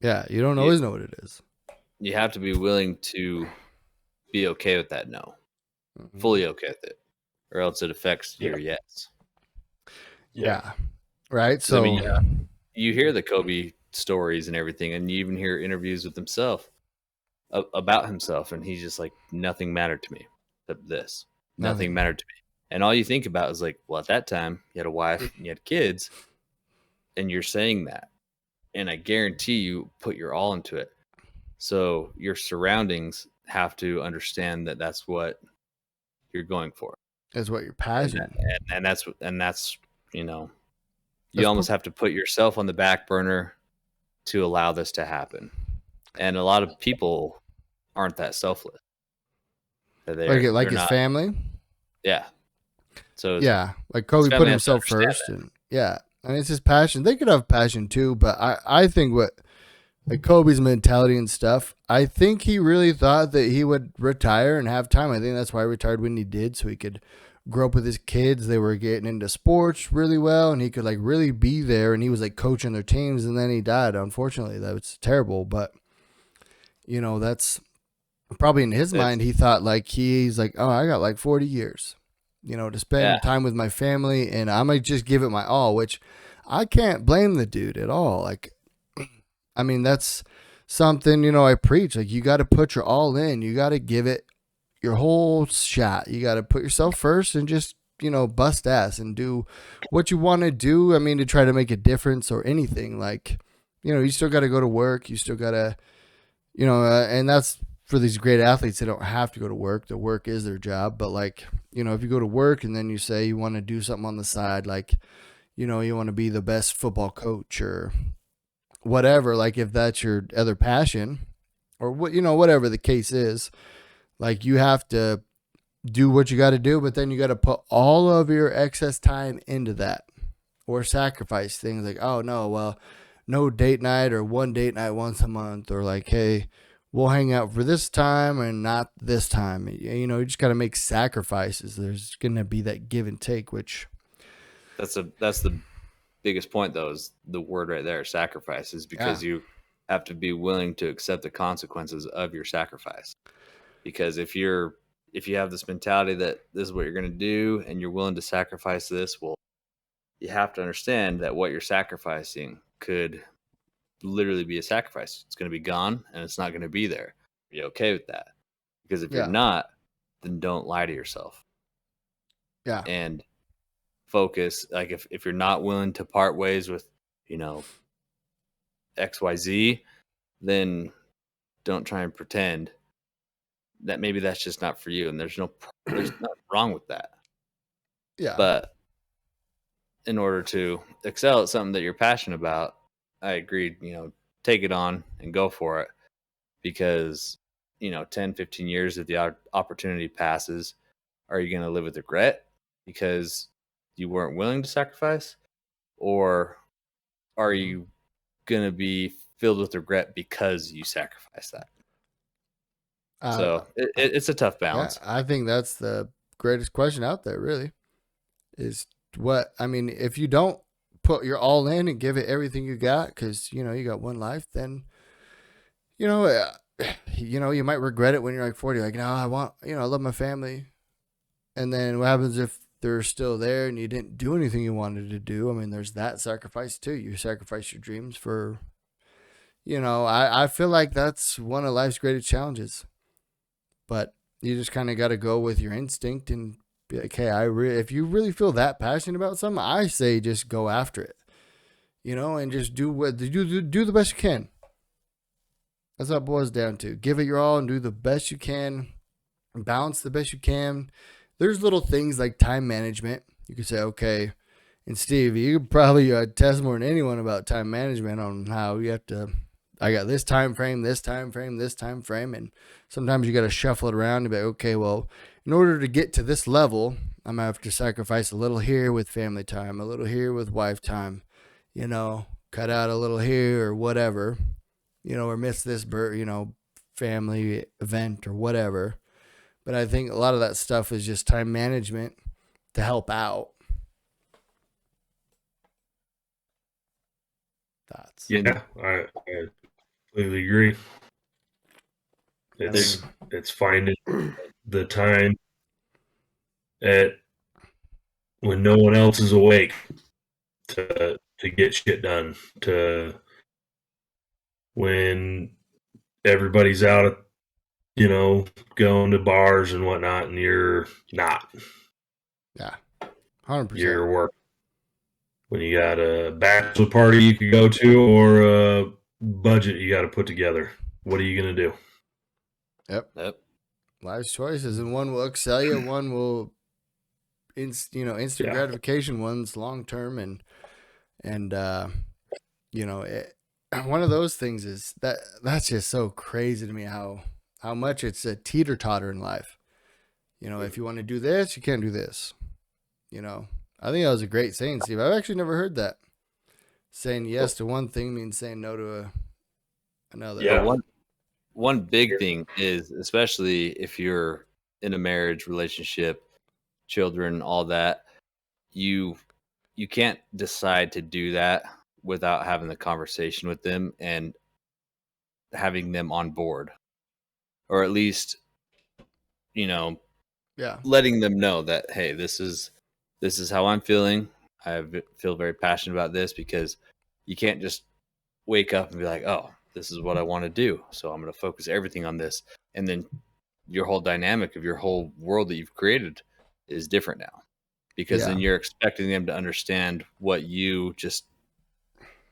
yeah, you don't always know what it is. You have to be willing to be okay with that no. Fully okay with it, or else it affects your yes. Yeah. Right. So I mean, you hear the Kobe stories and everything, and you even hear interviews with himself about himself, and he's just like, nothing mattered to me except this. Nothing mattered to me. And all you think about is like, well, at that time you had a wife and you had kids, and you're saying that, and I guarantee you put your all into it. So your surroundings have to understand that that's what you're going for. That's what you're passionate. And that's you almost have to put yourself on the back burner to allow this to happen. And a lot of people aren't that selfless. Like his family. Yeah. So like Kobe put himself first, and and it's his passion. They could have passion too, but I think what, like Kobe's mentality and stuff, I think he really thought that he would retire and have time. I think that's why he retired when he did, so he could grow up with his kids. They were getting into sports really well, and he could like really be there, and he was like coaching their teams, and then he died. Unfortunately, that was terrible, but that's probably in his mind. He thought like he's like, oh, I got like 40 years, to spend time with my family, and I might just give it my all, which I can't blame the dude at all. Like, I mean, that's something, I preach. Like, you got to put your all in. You got to give it your whole shot. You got to put yourself first and just, bust ass and do what you want to do. I mean, to try to make a difference or anything. Like, you still got to go to work. You still got to, and that's for these great athletes. They don't have to go to work. The work is their job. But like, if you go to work and then you say you want to do something on the side, like, you want to be the best football coach or whatever, like if that's your other passion or what, whatever the case is, like you have to do what you got to do, but then you got to put all of your excess time into that or sacrifice things like, oh no, well, no date night or one date night once a month, or like, hey, we'll hang out for this time and not this time. You know, you just got to make sacrifices. There's going to be that give and take, which That's the biggest point, though, is the word right there, sacrifices, because you have to be willing to accept the consequences of your sacrifice. Because if you have this mentality that this is what you're going to do and you're willing to sacrifice this, well, you have to understand that what you're sacrificing could literally be a sacrifice. It's going to be gone and it's not going to be there. Are you okay with that? Because if you're not, then don't lie to yourself. Yeah. And focus. Like if you're not willing to part ways with, XYZ, then don't try and pretend that maybe that's just not for you. And there's nothing wrong with that. Yeah. But in order to excel at something that you're passionate about, I agree, take it on and go for it, because 10, 15 years if the opportunity passes, are you going to live with regret because you weren't willing to sacrifice, or are you going to be filled with regret because you sacrificed that? So it's a tough balance. Yeah, I think that's the greatest question out there, really, is if you don't put your all in and give it everything you got, because, you got one life, then, you might regret it when you're like 40, like, no, I love my family. And then what happens if they're still there and you didn't do anything you wanted to do? I mean, there's that sacrifice too. You sacrifice your dreams for, I feel like that's one of life's greatest challenges. But you just kind of got to go with your instinct and be like, hey, if you really feel that passionate about something, I say just go after it, and just do the best you can. That's what it boils down to. Give it your all and do the best you can. Balance the best you can. There's little things like time management. You could say, okay, and Steve, you could probably test more than anyone about time management on how you have to. I got this time frame, this time frame, this time frame, and sometimes you got to shuffle it around and be like, okay, well, in order to get to this level, I'm gonna have to sacrifice a little here with family time, a little here with wife time, cut out a little here or whatever, or miss this family event or whatever. But I think a lot of that stuff is just time management to help out. Thoughts? Yeah, I completely agree. It's finding the time when no one else is awake to get shit done, to when everybody's out, going to bars and whatnot, and you're not. Yeah, 100%. You're working. When you got a bachelor party you could go to, or a budget you got to put together, what are you going to do? Yep. Life's choices, and one will excel you, one will, instant gratification. One's long term, and one of those things is that's just so crazy to me how much it's a teeter totter in life. If you want to do this, you can't do this. I think that was a great saying, Steve. I've actually never heard that. Saying yes to one thing means saying no to another. Yeah. One big thing is, especially if you're in a marriage, relationship, children, all that, you can't decide to do that without having the conversation with them and having them on board, or at least, letting them know that, hey, this is how I'm feeling. I feel very passionate about this, because you can't just wake up and be like, oh, this is what I want to do, so I'm going to focus everything on this. And then your whole dynamic of your whole world that you've created is different now, because then you're expecting them to understand what you just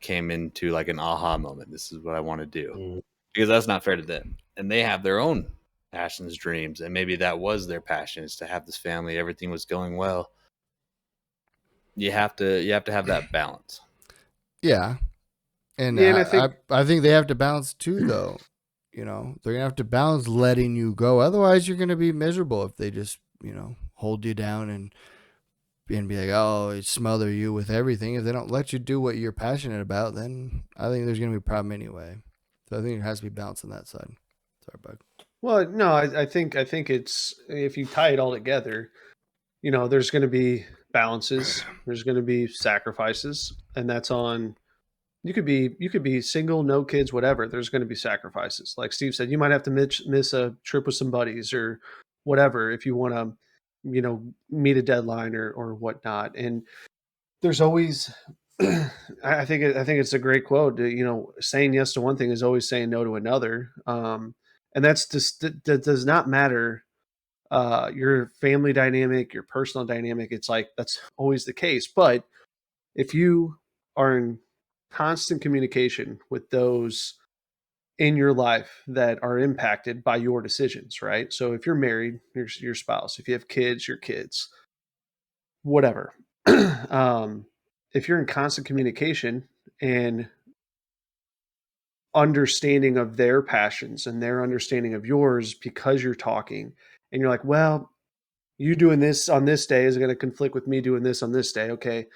came into, like an aha moment. This is what I want to do, because that's not fair to them. And they have their own passions, dreams, and maybe that was their passion, is to have this family. Everything was going well. You have to have that balance. Yeah. And I think they have to balance too, though. They're going to have to balance letting you go. Otherwise, you're going to be miserable if they just, hold you down and be like, oh, smother you with everything. If they don't let you do what you're passionate about, then I think there's going to be a problem anyway. So I think there has to be balance on that side. Sorry, bud. Well, no, I think it's, if you tie it all together, there's going to be balances, there's going to be sacrifices, and that's on. You could be single, no kids, whatever. There's going to be sacrifices. Like Steve said, you might have to miss a trip with some buddies or whatever if you want to, meet a deadline or whatnot. And there's always, I think it's a great quote. Saying yes to one thing is always saying no to another. And that's just that does not matter your family dynamic, your personal dynamic. It's like that's always the case. But if you are in constant communication with those in your life that are impacted by your decisions, right? So if you're married, your spouse. If you have kids, your kids, whatever. If you're in constant communication and understanding of their passions and their understanding of yours because you're talking and you're like, well, you doing this on this day is going to conflict with me doing this on this day. Okay,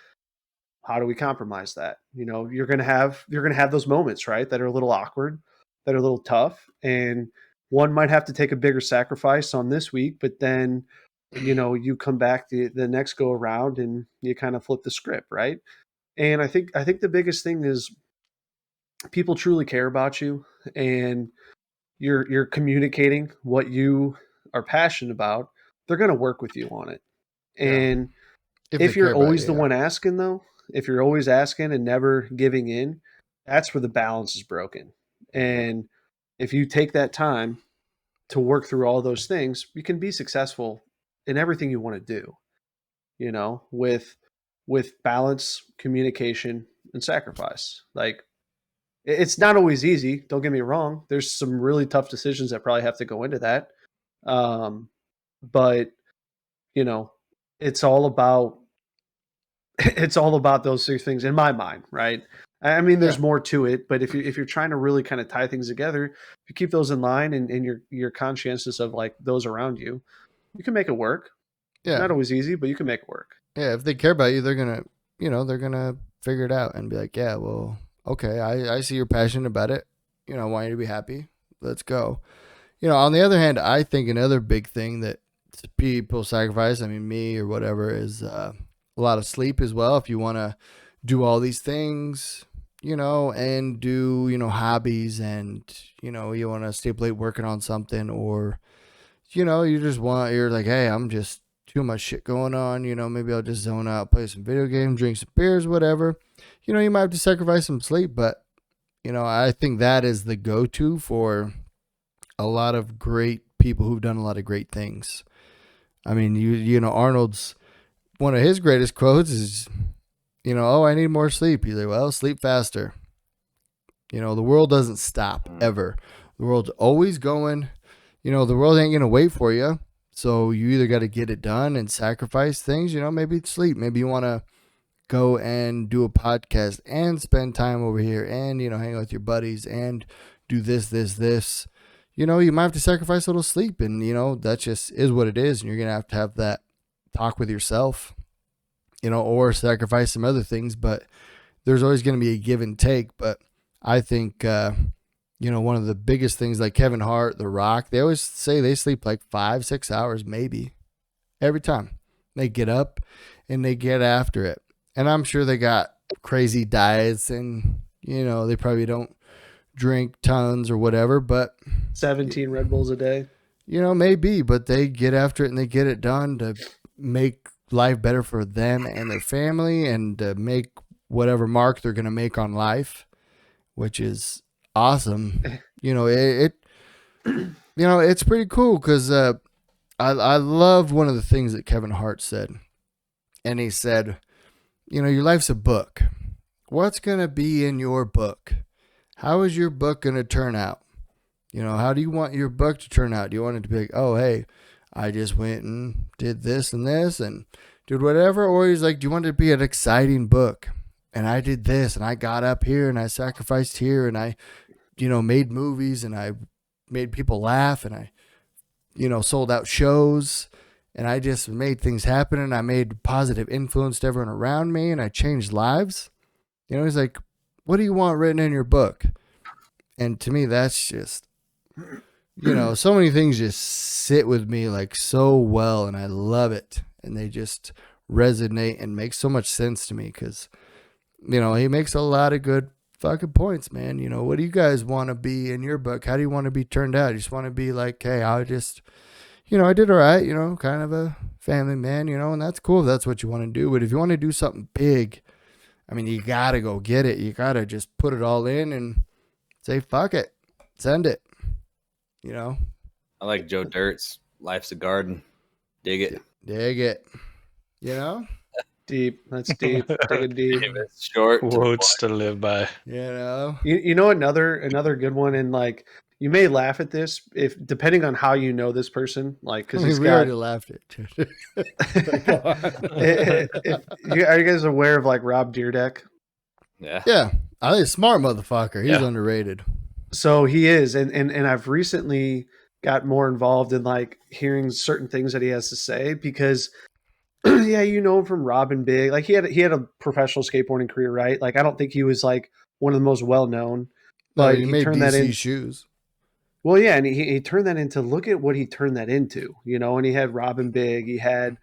how do we compromise that? You're going to have those moments, right, that are a little awkward, that are a little tough, and one might have to take a bigger sacrifice on this week, but then you come back the next go around and you kind of flip the script, right? And I think the biggest thing is people truly care about you, and you're communicating what you are passionate about. They're going to work with you on it. And if you're always the one asking, though, if you're always asking and never giving in, that's where the balance is broken. And if you take that time to work through all those things, you can be successful in everything you want to do, with balance, communication, and sacrifice. Like, it's not always easy. Don't get me wrong. There's some really tough decisions that probably have to go into that. But it's all about those three things in my mind, right? I mean, there's more to it, but if you're trying to really kind of tie things together, if you keep those in line and you're conscientious of like those around you, you can make it work. Yeah. Not always easy, but you can make it work. Yeah, if they care about you, they're gonna figure it out and be like, yeah, well, okay, I see you're passionate about it. I want you to be happy. Let's go. On the other hand, I think another big thing that people sacrifice, I mean, me or whatever, is a lot of sleep as well. If you want to do all these things, and do, hobbies, and, you want to stay late working on something, or, you're like, hey, I'm just too much shit going on. Maybe I'll just zone out, play some video games, drink some beers, whatever. You might have to sacrifice some sleep, but, I think that is the go-to for a lot of great people who've done a lot of great things. I mean, Arnold's, one of his greatest quotes is, oh, I need more sleep. He's like, well, sleep faster. The world doesn't stop ever. The world's always going. The world ain't going to wait for you. So you either got to get it done and sacrifice things, maybe it's sleep. Maybe you want to go and do a podcast and spend time over here and, hang out with your buddies and do this. You might have to sacrifice a little sleep, and, that just is what it is. And you're going to have that talk with yourself, or sacrifice some other things, but there's always going to be a give and take. But I think, one of the biggest things, like Kevin Hart, The Rock, they always say they sleep like 5-6 hours, maybe every time they get up and they get after it. And I'm sure they got crazy diets and, they probably don't drink tons or whatever, but 17 Red Bulls a day, maybe, but they get after it and they get it done to make life better for them and their family and to make whatever mark they're going to make on life, which is awesome. It's pretty cool because I love one of the things that Kevin Hart said, and he said, your life's a book. What's going to be in your book? How is your book going to turn out? How do you want your book to turn out? Do you want it to be like, oh, hey, I just went and did this and did whatever? Or he's like, do you want it to be an exciting book? And I did this and I got up here and I sacrificed here and I, made movies and I made people laugh and I, sold out shows and I just made things happen and I made positive influence to everyone around me and I changed lives. He's like, what do you want written in your book? And to me, that's just so many things just sit with me like so well, and I love it, and they just resonate and make so much sense to me because he makes a lot of good fucking points, man. What do you guys want to be in your book? How do you want to be turned out? You just want to be like, hey, I just I did all right, kind of a family man, and that's cool if that's what you want to do. But if you want to do something big, I mean, you got to go get it. You got to just put it all in and say, fuck it, send it, I like Joe Dirt's Life's a Garden. Dig it. dig it, Deep. That's deep. Dig it deep. It's short. to the Quotes to live by. You know another good one, and like you may laugh at this if depending on how you know this person, like because we already laughed at are you guys aware of like Rob Dyrdek? point. Yeah. Yeah, I think smart motherfucker. He's Yeah. underrated. So he is, and I've recently got more involved in like hearing certain things that he has to say because yeah, you know him from Rob and Big. Like he had a professional skateboarding career, right? Like I don't think he was like one of the most well known, but he he made turned DC that in. shoes. Well, yeah, and he turned that into look at what he turned that into, and he had Robin Big, he had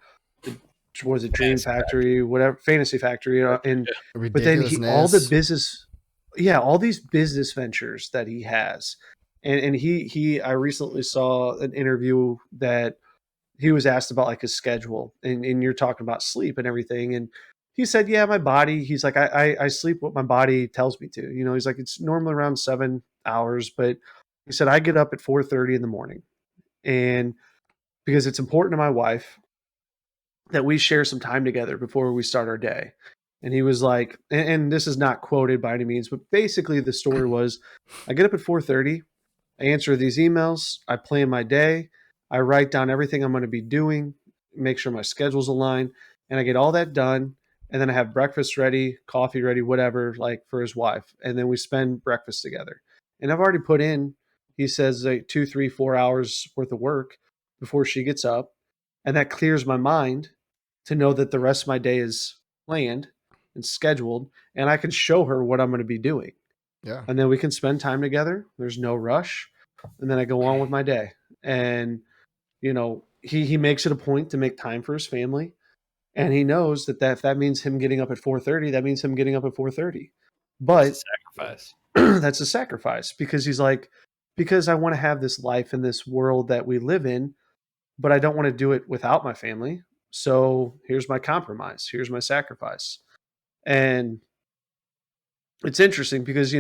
was it Dream Factory, whatever Fantasy Factory, and but then all the business, all these business ventures that he has, and I recently saw an interview that he was asked about like his schedule, and you're talking about sleep and everything, and he said, yeah, my body, he's like, I sleep what my body tells me to, he's like, it's normally around 7 hours, but he said, I get up at 4:30 in the morning. And because it's important to my wife that we share some time together before we start our day. And he was like, and this is not quoted by any means, but basically the story was, I get up at 4:30, I answer these emails, I plan my day, I write down everything I'm going to be doing, make sure my schedule's aligned, and I get all that done. And then I have breakfast ready, coffee ready, whatever, like for his wife. And then we spend breakfast together. And I've already put in, he says, like 2, 3, 4 hours worth of work before she gets up. And that clears my mind to know that the rest of my day is planned and scheduled. And I can show her what I'm going to be doing. Yeah. And then we can spend time together. There's no rush. And then I go on with my day. And, he makes it a point to make time for his family. And he knows that if that means him getting up at 4:30, that means him getting up at 4:30. But Sacrifice. that's a sacrifice because he's like, because I want to have this life in this world that we live in, but I don't want to do it without my family. So here's my compromise. Here's my sacrifice. And it's interesting because,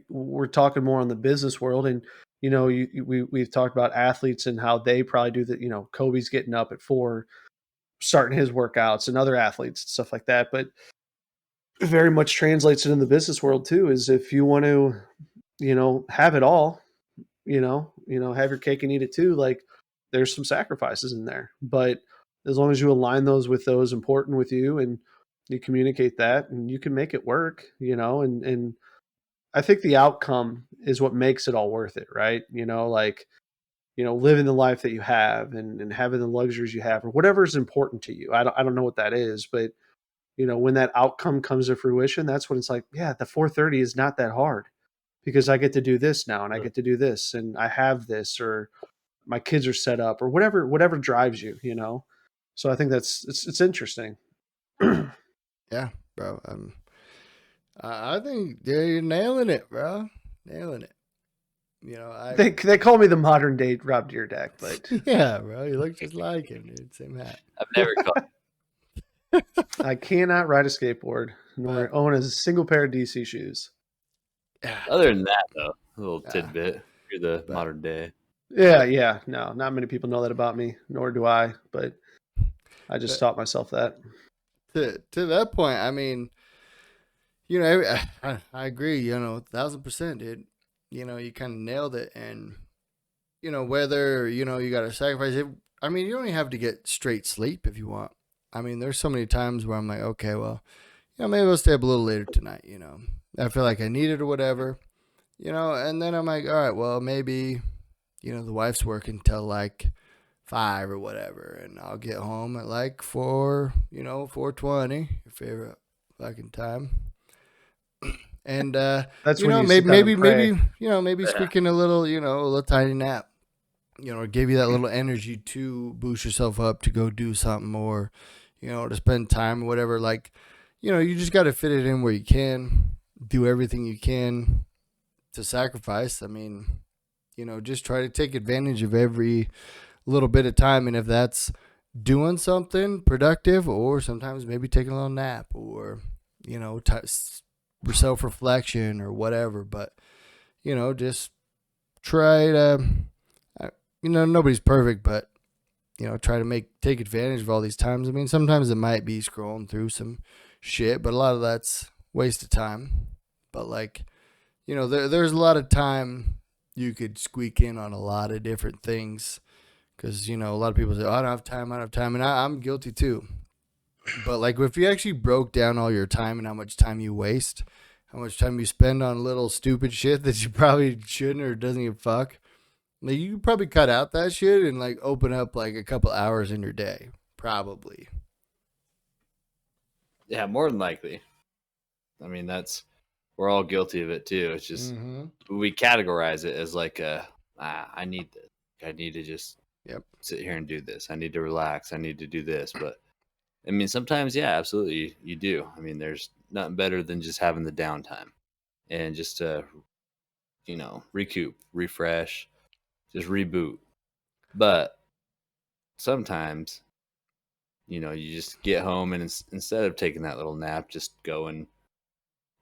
we're talking more on the business world and, we've talked about athletes and how they probably do that. Kobe's getting up at 4, starting his workouts, and other athletes and stuff like that. But it very much translates it in the business world too, is if you want to, have it all, have your cake and eat it too, like there's some sacrifices in there. But as long as you align those with those important with you and you communicate that and you can make it work, and I think the outcome is what makes it all worth it, right? Living the life that you have and having the luxuries you have or whatever is important to you. I don't know what that is, but when that outcome comes to fruition, that's when it's like, yeah, the 4:30 is not that hard because I get to do this now and I get to do this and I have this or my kids are set up or whatever drives you, So I think it's interesting. Yeah, bro. I think you're nailing it, bro. Nailing it. They call me the modern day Rob Dyrdek, but yeah, bro, you look just like him, dude. Same hat. I've never caught. I cannot ride a skateboard nor own a single pair of DC shoes. Other than that, though, a little tidbit. You're the modern day. Yeah. No, not many people know that about me, nor do I. But I just taught myself that. To that point, I mean, I agree. 1,000%, dude. You kind of nailed it, and whether you got to sacrifice it. I mean, you don't even have to get straight sleep if you want. I mean, there's so many times where I'm like, okay, well, maybe I'll stay up a little later tonight. I feel like I need it or whatever. And then I'm like, all right, well, maybe, the wife's working till like 5 or whatever, and I'll get home at like 4, 4:20, your favorite fucking time. And that's maybe squeaking a little, a little tiny nap, give you that little energy to boost yourself up to go do something or, to spend time or whatever. Like, you just got to fit it in where you can, do everything you can to sacrifice. I mean, just try to take advantage of every little bit of time. And if that's doing something productive or sometimes maybe taking a little nap or, self-reflection or whatever. But, just try to, nobody's perfect, but, try to take advantage of all these times. I mean, sometimes it might be scrolling through some shit, but a lot of that's waste of time. But like, there's a lot of time you could squeak in on a lot of different things. Because, a lot of people say, oh, I don't have time. And I'm guilty too. But like, if you actually broke down all your time and how much time you waste, how much time you spend on little stupid shit that you probably shouldn't or doesn't give a fuck, like, you could probably cut out that shit and like open up like a couple hours in your day. Probably. Yeah, more than likely. I mean, we're all guilty of it too. It's just we categorize it as like I need this. I need to just sit here and do this. I need to relax. I need to do this. But I mean, sometimes, yeah, absolutely, you do. I mean, there's nothing better than just having the downtime and just to, recoup, refresh, just reboot. But sometimes, you just get home and instead of taking that little nap, just go and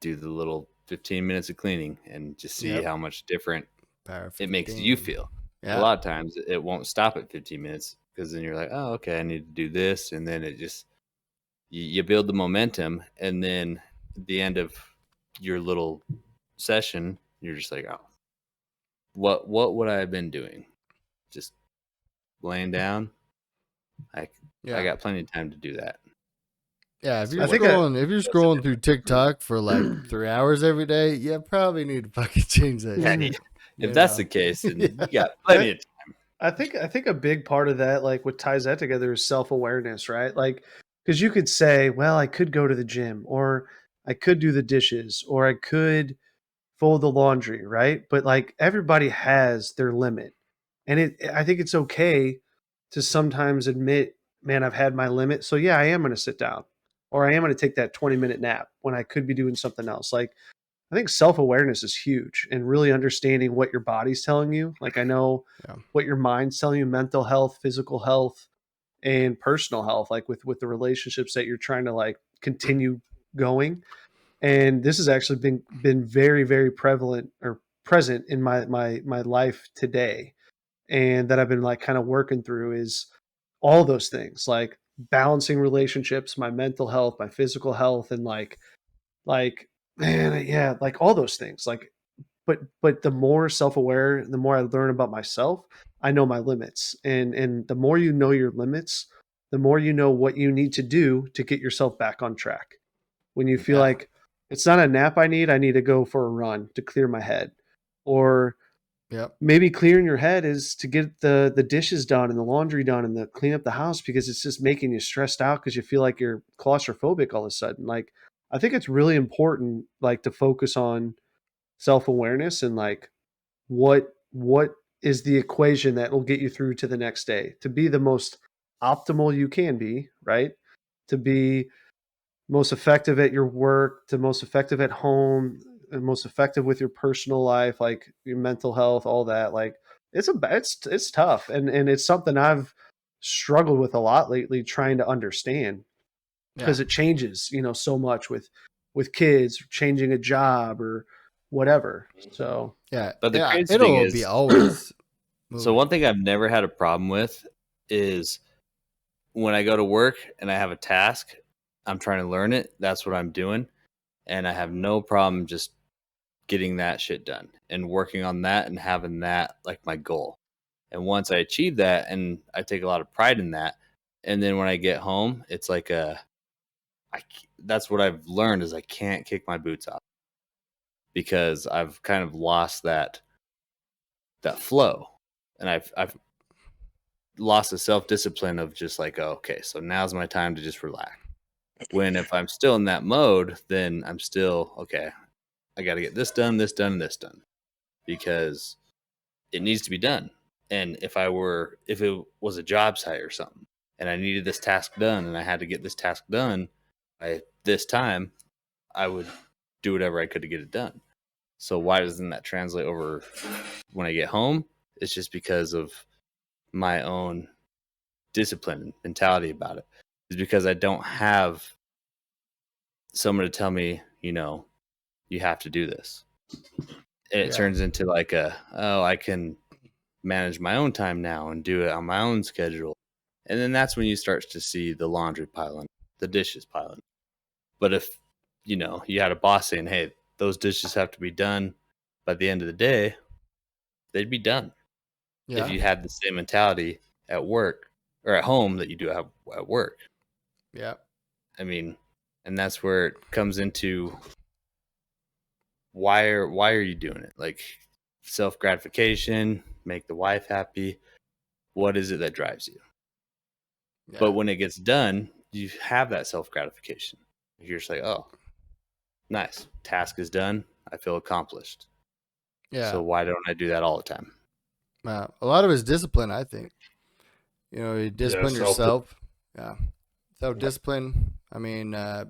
do the little 15 minutes of cleaning and just see how much different it makes you feel. Yeah. A lot of times it won't stop at 15 minutes because then you're like, oh, okay, I need to do this. And then it just, you build the momentum. And then at the end of your little session, you're just like, oh, what would I have been doing? Just laying down. I got plenty of time to do that. Yeah, if you're scrolling through TikTok for like 3 hours every day, you probably need to fucking change that. If that's the case, then you got plenty of time. I think a big part of that, like what ties that together, is self-awareness, right? Like, because you could say, well, I could go to the gym, or I could do the dishes, or I could fold the laundry, right? But like everybody has their limit, and I think it's okay to sometimes admit, man, I've had my limit. So yeah, I am going to sit down, or I am going to take that 20-minute nap when I could be doing something else. Like, I think self-awareness is huge, and really understanding what your body's telling you. Like, I know what your mind's telling you, mental health, physical health, and personal health, like with the relationships that you're trying to like continue going. And this has actually been very, very prevalent or present in my life today. And that I've been like kind of working through is all those things, like balancing relationships, my mental health, my physical health, and like man, yeah, like all those things. Like, but the more self-aware, the more I learn about myself, I know my limits. And the more you know your limits, the more you know what you need to do to get yourself back on track. When you feel like it's not a nap I need to go for a run to clear my head. Or maybe clearing your head is to get the dishes done and the laundry done and the clean up the house because it's just making you stressed out because you feel like you're claustrophobic all of a sudden. Like, I think it's really important, like, to focus on self-awareness and like what is the equation that will get you through to the next day to be the most optimal you can be, right? To be most effective at your work, to most effective at home, and most effective with your personal life, like your mental health, all that. Like, it's tough, and it's something I've struggled with a lot lately, trying to understand because it changes, so much with kids, changing a job or whatever. So but the crazy it'll thing is, be always. So one thing I've never had a problem with is when I go to work and I have a task, I'm trying to learn it. That's what I'm doing. And I have no problem just getting that shit done and working on that and having that like my goal. And once I achieve that, and I take a lot of pride in that. And then when I get home, it's like that's what I've learned is I can't kick my boots off because I've kind of lost that flow. And I've lost the self-discipline of just like, oh, okay, so now's my time to just relax. When if I'm still in that mode, then I'm still, okay, I got to get this done, and this done because it needs to be done. And if it was a job site or something, and I needed this task done, and I had to get this task done by this time, I would do whatever I could to get it done. So why doesn't that translate over when I get home? It's just because of my own discipline and mentality about it. It's because I don't have someone to tell me, you have to do this. And it turns into like I can manage my own time now and do it on my own schedule. And then that's when you start to see the laundry piling, the dishes piling. But if, you had a boss saying, hey, those dishes have to be done by the end of the day, they'd be done. Yeah. If you had the same mentality at work or at home that you do have at work. Yeah. I mean, and that's where it comes into why are you doing it? Like self gratification, make the wife happy. What is it that drives you? Yeah. But when it gets done, you have that self gratification. You're just like, oh, nice. Task is done. I feel accomplished. Yeah. So why don't I do that all the time? A lot of it is discipline, I think. You discipline yourself. Yeah. Self-discipline. I mean, I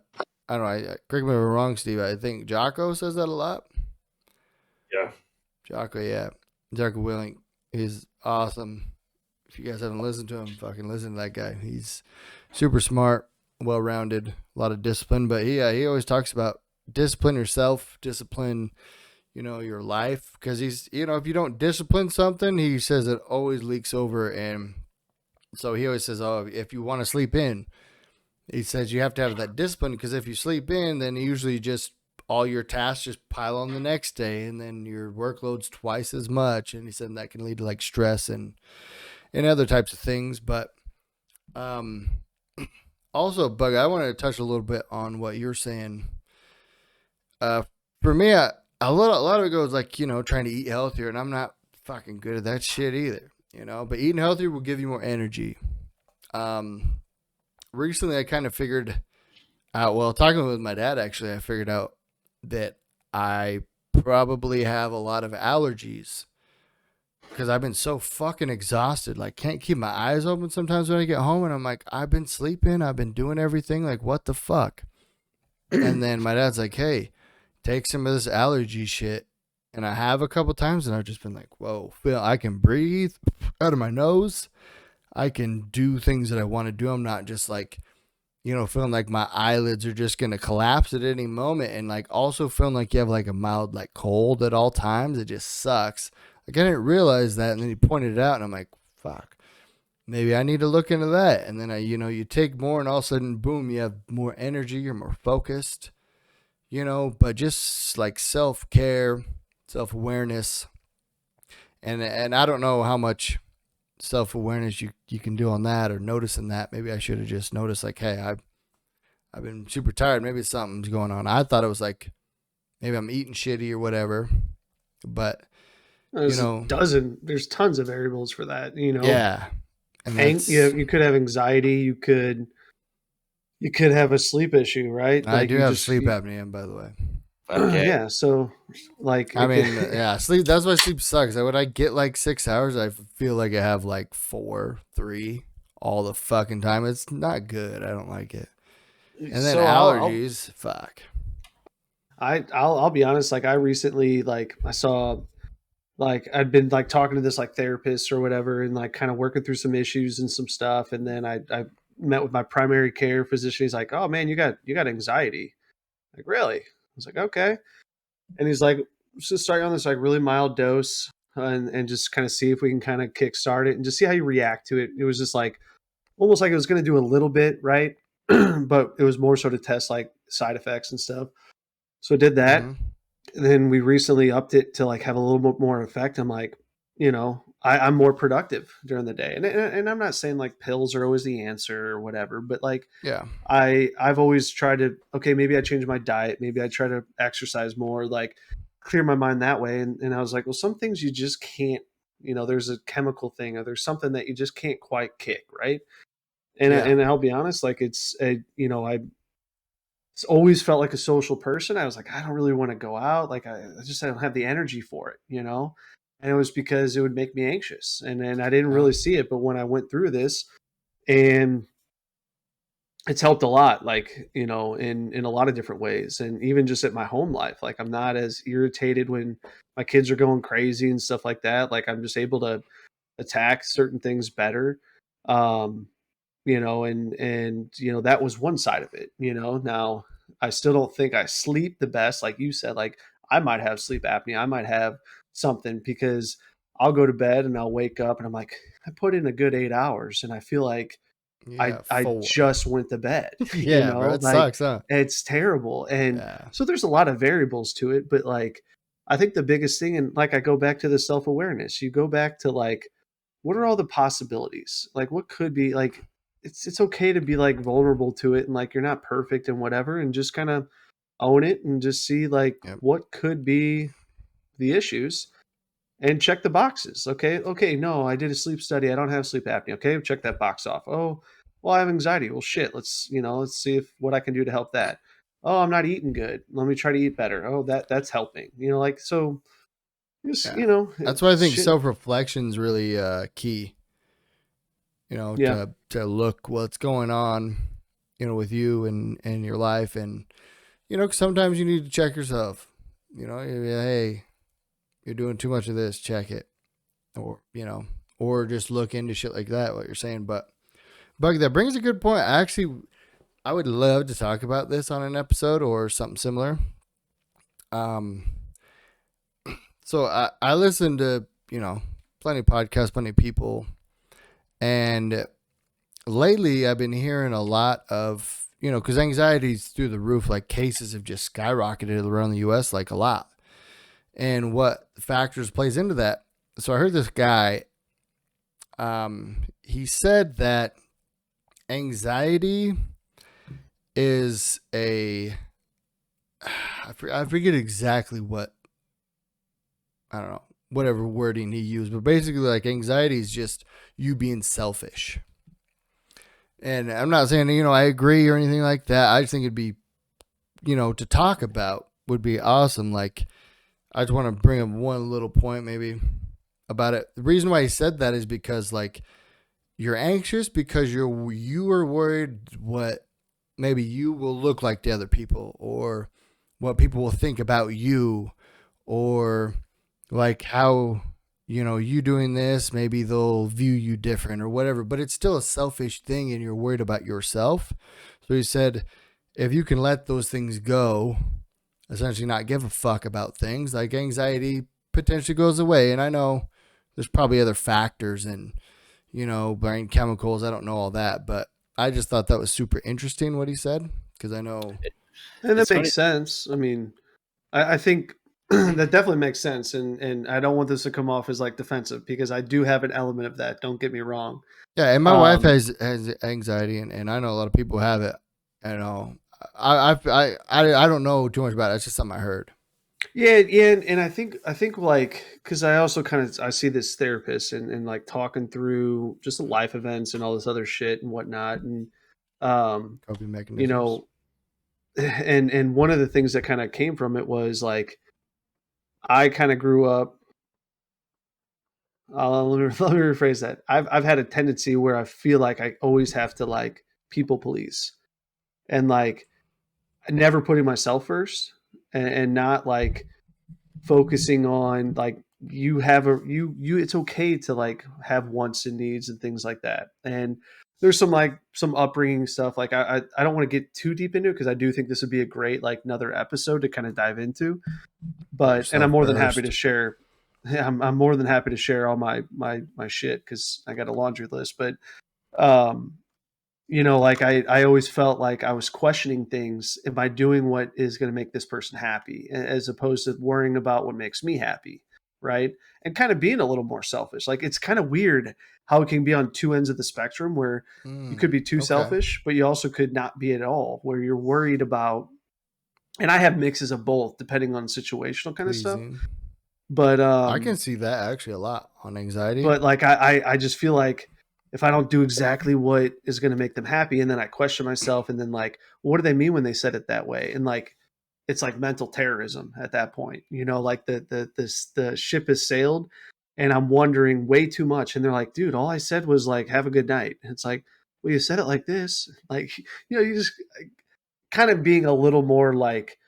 don't know. Correct me if I'm wrong, Steve. I think Jocko says that a lot. Yeah. Jocko, yeah. Jocko Willink. He's awesome. If you guys haven't listened to him, fucking listen to that guy. He's super smart, well-rounded, a lot of discipline. But he always talks about discipline yourself, discipline, your life. Because he's, if you don't discipline something, he says it always leaks over. And so he always says, oh, if you want to sleep in, he says you have to have that discipline, because if you sleep in, then usually just all your tasks just pile on the next day, and then your workload's twice as much. And he said that can lead to like stress and other types of things. But also, Bug, I want to touch a little bit on what you're saying. For me, a lot of it goes like, trying to eat healthier, and I'm not fucking good at that shit either, but eating healthier will give you more energy. Recently I kind of figured out, well, talking with my dad, actually, I figured out that I probably have a lot of allergies because I've been so fucking exhausted. Like, can't keep my eyes open sometimes when I get home, and I'm like, I've been sleeping, I've been doing everything, like, what the fuck? And then my dad's like, hey, take some of this allergy shit. And I have a couple times, and I've just been like, whoa, Phil, I can breathe out of my nose. I can do things that I want to do. I'm not just like, feeling like my eyelids are just going to collapse at any moment. And like also feeling like you have like a mild like cold at all times. It just sucks. Like I didn't realize that. And then he pointed it out, and I'm like, fuck, maybe I need to look into that. And then you take more, and all of a sudden, boom, you have more energy. You're more focused, but just like self-care, self-awareness. And I don't know how much self-awareness you can do on that, or noticing that. Maybe I should have just noticed like, hey, I've been super tired, maybe something's going on. I thought it was like maybe I'm eating shitty or whatever, but there's tons of variables for that, yeah. And you could have anxiety, you could have a sleep issue, right? I do have sleep apnea, by the way. Okay. Yeah, so like I mean, yeah, sleep. That's why sleep sucks. When I get like 6 hours, I feel like I have like 4, 3 all the fucking time. It's not good. I don't like it. And then so allergies, fuck. I'll be honest. Like I recently, like I saw, like I'd been like talking to this like therapist or whatever, and like kind of working through some issues and some stuff. And then I met with my primary care physician. He's like, "Oh man, you got anxiety." Like, really? I was like, okay. And he's like, let's just start you on this like really mild dose, and just kind of see if we can kind of kickstart it and just see how you react to it. It was just like almost like it was going to do a little bit, right? But it was more so to test like side effects and stuff. So I did that. Mhm. And then we recently upped it to like have a little bit more effect. I'm like, I'm more productive during the day. And I'm not saying like pills are always the answer or whatever, but like Yeah. I've always tried to, okay, maybe I change my diet, maybe I try to exercise more, like clear my mind that way. And I was like, well, some things you just can't, there's a chemical thing, or there's something that you just can't quite kick, right? And Yeah. and I'll be honest, like I always felt like a social person. I was like, I don't really want to go out, like I don't have the energy for it, And it was because it would make me anxious. And I didn't really see it. But when I went through this, and it's helped a lot, like, in a lot of different ways. And even just at my home life, like, I'm not as irritated when my kids are going crazy and stuff like that. Like, I'm just able to attack certain things better. Um, and that was one side of it. Now I still don't think I sleep the best, like you said. Like, I might have sleep apnea, I might have something, because I'll go to bed and I'll wake up and I'm like, I put in a good 8 hours and I feel like Yeah, I 4. just went to bed. Yeah, bro, it Like, sucks, huh? it's terrible. And Yeah. so there's a lot of variables to it, but like, I think the biggest thing, and like, I go back to the self-awareness. You go back to, like, what are all the possibilities? Like, what could be, like, it's okay to be, like, vulnerable to it, and, like, you're not perfect and whatever, and just kind of own it and just see, like, Yep. what could be the issues, and check the boxes. Okay, no, I did a sleep study. I don't have sleep apnea. Okay, check that box off. Oh, well, I have anxiety. Well, shit. Let's see if what I can do to help that. Oh, I'm not eating good. Let me try to eat better. Oh, that's helping. Like, so just, Yeah. That's why I think shit. self-reflection is really key. Yeah. To look what's going on, with you and your life, and 'cause sometimes you need to check yourself. Hey, you're doing too much of this. Check it, or just look into shit like that. What you're saying, but Bug, that brings a good point. I would love to talk about this on an episode or something similar. So I listen to plenty of podcasts, plenty of people, and lately I've been hearing a lot of because anxiety's through the roof. Like, cases have just skyrocketed around the U.S. like a lot, and what factors plays into that. So I heard this guy. He said that anxiety is I forget exactly what, I don't know, whatever wording he used, but basically, like, anxiety is just you being selfish. And I'm not saying, I agree or anything like that. I just think it'd be, to talk about would be awesome. Like, I just want to bring up one little point maybe about it. The reason why he said that is because, like, you're anxious because you are worried what maybe you will look like to other people, or what people will think about you, or like how you doing this, maybe they'll view you different or whatever, but it's still a selfish thing and you're worried about yourself. So he said, if you can let those things go, essentially not give a fuck about things, like, anxiety potentially goes away. And I know there's probably other factors and brain chemicals, I don't know all that, but I just thought that was super interesting what he said, because I know. And It's that funny. makes sense. I mean, I think that definitely makes sense. And I don't want this to come off as, like, defensive, because I do have an element of that. Don't get me wrong. Yeah, and my wife Um, has anxiety, and I know a lot of people have it. I don't know too much about it. It's just something I heard. yeah. And I think like, because I also I see this therapist, and like, talking through just the life events and all this other shit and whatnot. And, Coping you mechanisms. know, and one of the things that kind of came from it was, like, I kind of grew up. Let me rephrase that. I've had a tendency where I feel like I always have to, like, people police, and, like, never putting myself first, and not, like, focusing on, like, it's okay to, like, have wants and needs and things like that. And there's some upbringing stuff. Like, I don't want to get too deep into it, because I do think this would be a great, like, another episode to kind of dive into. Put And I'm yourself more than happy to first. share. Yeah, I'm more than happy to share all my shit, because I got a laundry list. But, um, like, I always felt like I was questioning things. Am I doing what is going to make this person happy, as opposed to worrying about what makes me happy, right? And kind of being a little more selfish. Like, it's kind of weird how it can be on two ends of the spectrum, where you could be too Okay. selfish, but you also could not be at all, where you're worried about. And I have mixes of both, depending on situational kind of stuff. Pleasing. But I can see that actually a lot on anxiety. like, I just feel like, if I don't do exactly what is going to make them happy, and then I question myself, and then, like, what do they mean when they said it that way? And, like, it's like mental terrorism at that point. Like, the ship has sailed, and I'm wondering way too much. And they're like, dude, all I said was like, have a good night. And it's like, well, you said it like this. Like, you just kind of being a little more like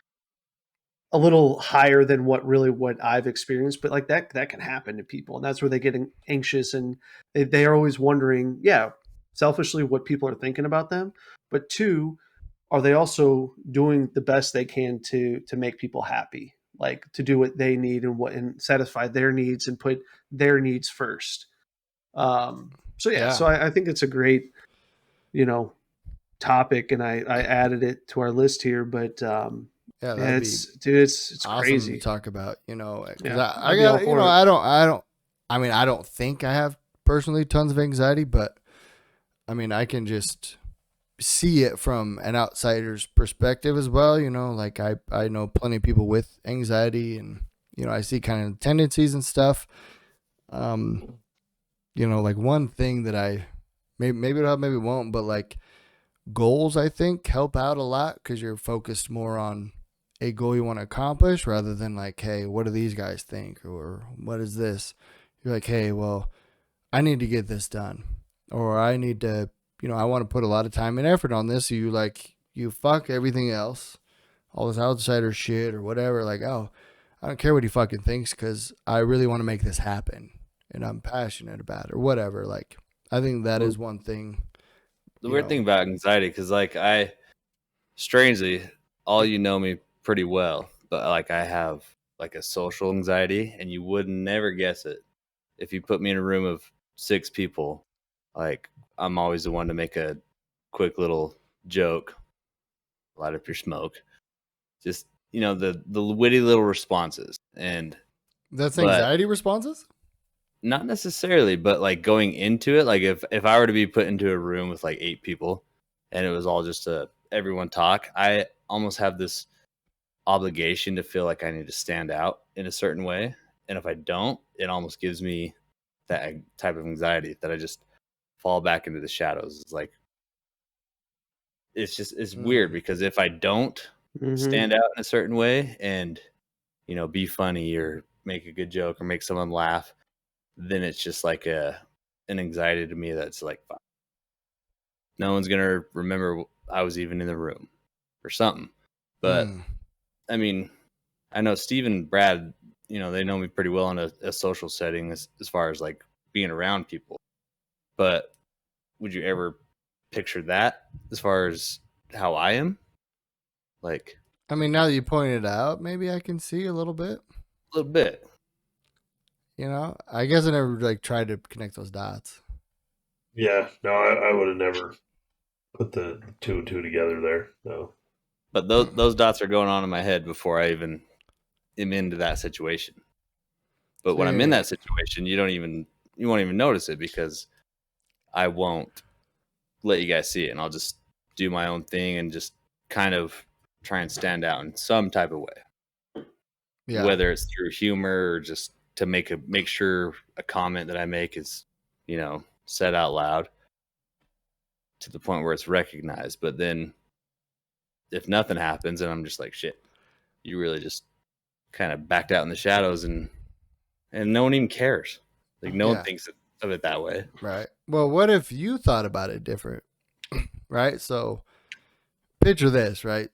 a little higher than what I've experienced. But like that can happen to people. And that's where they get anxious and they are always wondering, yeah, selfishly what people are thinking about them. But two, are they also doing the best they can to make people happy, like to do what they need and satisfy their needs and put their needs first. So yeah, so I think it's a great, topic, and I added it to our list here. But Yeah, yeah, that'd be it's awesome crazy. to talk about, because Yeah, I I'd be all got, for it. I don't think I have personally tons of anxiety, but I mean, I can just see it from an outsider's perspective as well. Like I know plenty of people with anxiety, and, I see kind of tendencies and stuff. Like one thing that maybe it'll help, maybe it won't, but like goals, I think help out a lot because you're focused more on a goal you want to accomplish rather than like, hey, what do these guys think? Or what is this? You're like, hey, well, I need to get this done. Or I need to, I want to put a lot of time and effort on this. So you fuck everything else, all this outsider shit or whatever. Like, oh, I don't care what he fucking thinks because I really want to make this happen and I'm passionate about it or whatever. Like, I think that is one thing. The weird thing about anxiety, because like strangely, all you know me pretty well, but like I have like a social anxiety, and you would never guess it if you put me in a room of 6 people. Like I'm always the one to make a quick little joke, light up your smoke, just the witty little responses, and That's but anxiety responses? not necessarily, but like going into it, like if I were to be put into a room with like 8 people and it was all just everyone talk, I almost have this obligation to feel like I need to stand out in a certain way. And if I don't, it almost gives me that type of anxiety that I just fall back into the shadows. It's like it's weird because if I don't stand out in a certain way and be funny or make a good joke or make someone laugh, then it's just like an anxiety to me that's like, fuck, no one's gonna remember I was even in the room or something. But I mean, I know Steve and Brad, they know me pretty well in a social setting as far as like being around people. But would you ever picture that as far as how I am? Like, I mean, now that you pointed it out, maybe I can see a little bit. a little bit. I guess I never like tried to connect those dots. Yeah, no, I would have never put the two and two together there. No. But those dots are going on in my head before I even am into that situation. But when I'm in that situation, you won't even notice it because I won't let you guys see it, and I'll just do my own thing and just kind of try and stand out in some type of way. Yeah. Whether it's through humor or just to make sure a comment that I make is, said out loud to the point where it's recognized. But then if nothing happens and I'm just like, shit, you really just kind of backed out in the shadows and no one even cares. Like no one thinks of it that way. Right. Well, what if you thought about it different? Right? So picture this, right?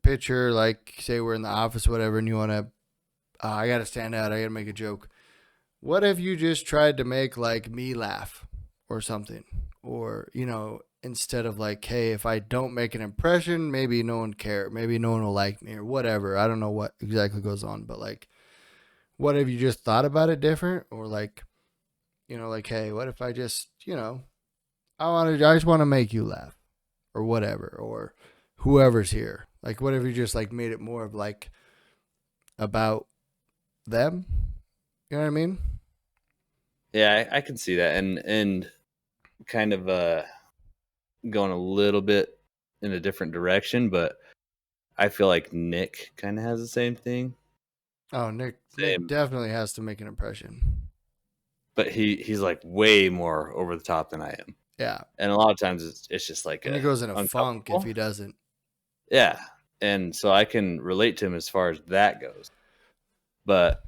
Picture like say we're in the office or whatever and you want to I got to stand out, I got to make a joke. What if you just tried to make like me laugh or something? Or, instead of like, hey, if I don't make an impression, maybe no one cares. Maybe no one will like me or whatever. I don't know what exactly goes on, but like, what if you just thought about it different? Or like, like, hey, what if I just, I just want to make you laugh or whatever, or whoever's here. Like, what if you just like made it more of like about them? You know what I mean? Yeah, I can see that. And kind of going a little bit in a different direction, but I feel like Nick kind of has the same thing. Oh, Nick definitely has to make an impression. But he's like way more over the top than I am. Yeah. And a lot of times it's just like, and he goes in a funk if he doesn't. Yeah. And so I can relate to him as far as that goes. But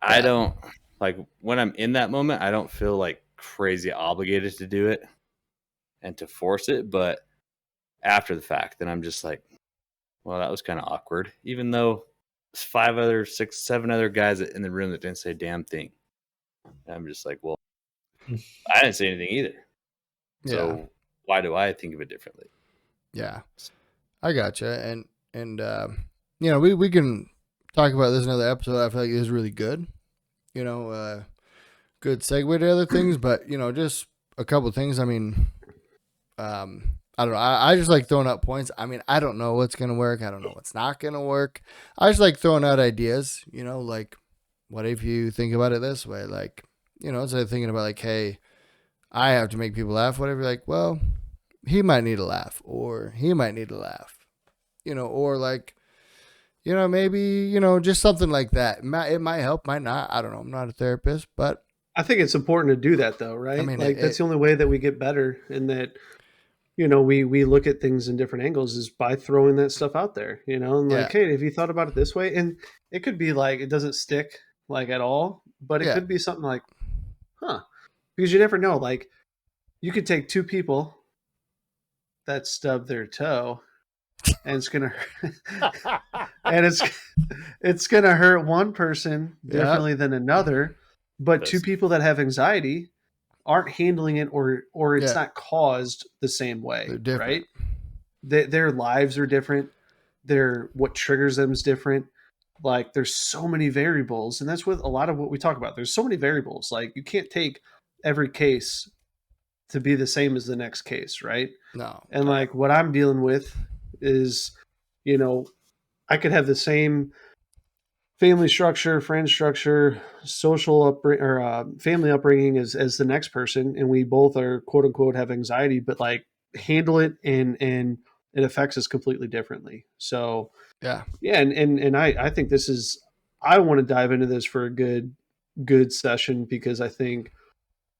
I don't like when I'm in that moment, I don't feel like crazy obligated to do it and to force it. But after the fact, then I'm just like, well, that was kind of awkward, even though there's 5 other, 6, 7 other guys in the room that didn't say a damn thing. And I'm just like, well, I didn't say anything either. So why do I think of it differently? Yeah, I gotcha. And you know, we can talk about this in another episode. I feel like it is really good. You know, good segue to other things, but you know, just a couple of things. I mean, I don't know. I just like throwing out points. I mean, I don't know what's gonna work. I don't know what's not gonna work. I just like throwing out ideas. You know, like what if you think about it this way? Like, you know, instead of thinking about like, hey, I have to make people laugh. Whatever. Like, well, he might need a laugh, or he might need a laugh. You know, or like, you know, maybe, you know, just something like that. It might help, might not. I don't know. I'm not a therapist, but I think it's important to do that though, right? I mean, like that's the only way that we get better, and that you know we look at things in different angles is by throwing that stuff out there, you know, and like, hey, have you thought about it this way? And it could be like it doesn't stick like at all, but it could be something like, because you never know. Like you could take 2 people that stub their toe, and it's gonna and it's gonna hurt one person differently than another, but 2 people that have anxiety aren't handling it, or it's not caused the same way, right? Their lives are different. What triggers them is different. Like there's so many variables, and that's with a lot of what we talk about. There's so many variables. Like you can't take every case to be the same as the next case, right? No. And like what I'm dealing with is, you know, I could have the same family structure, friend structure, social upbringing, or family upbringing as the next person, and we both are quote unquote have anxiety, but like handle it, and it affects us completely differently. So and I think this is, I want to dive into this for a good session, because I think,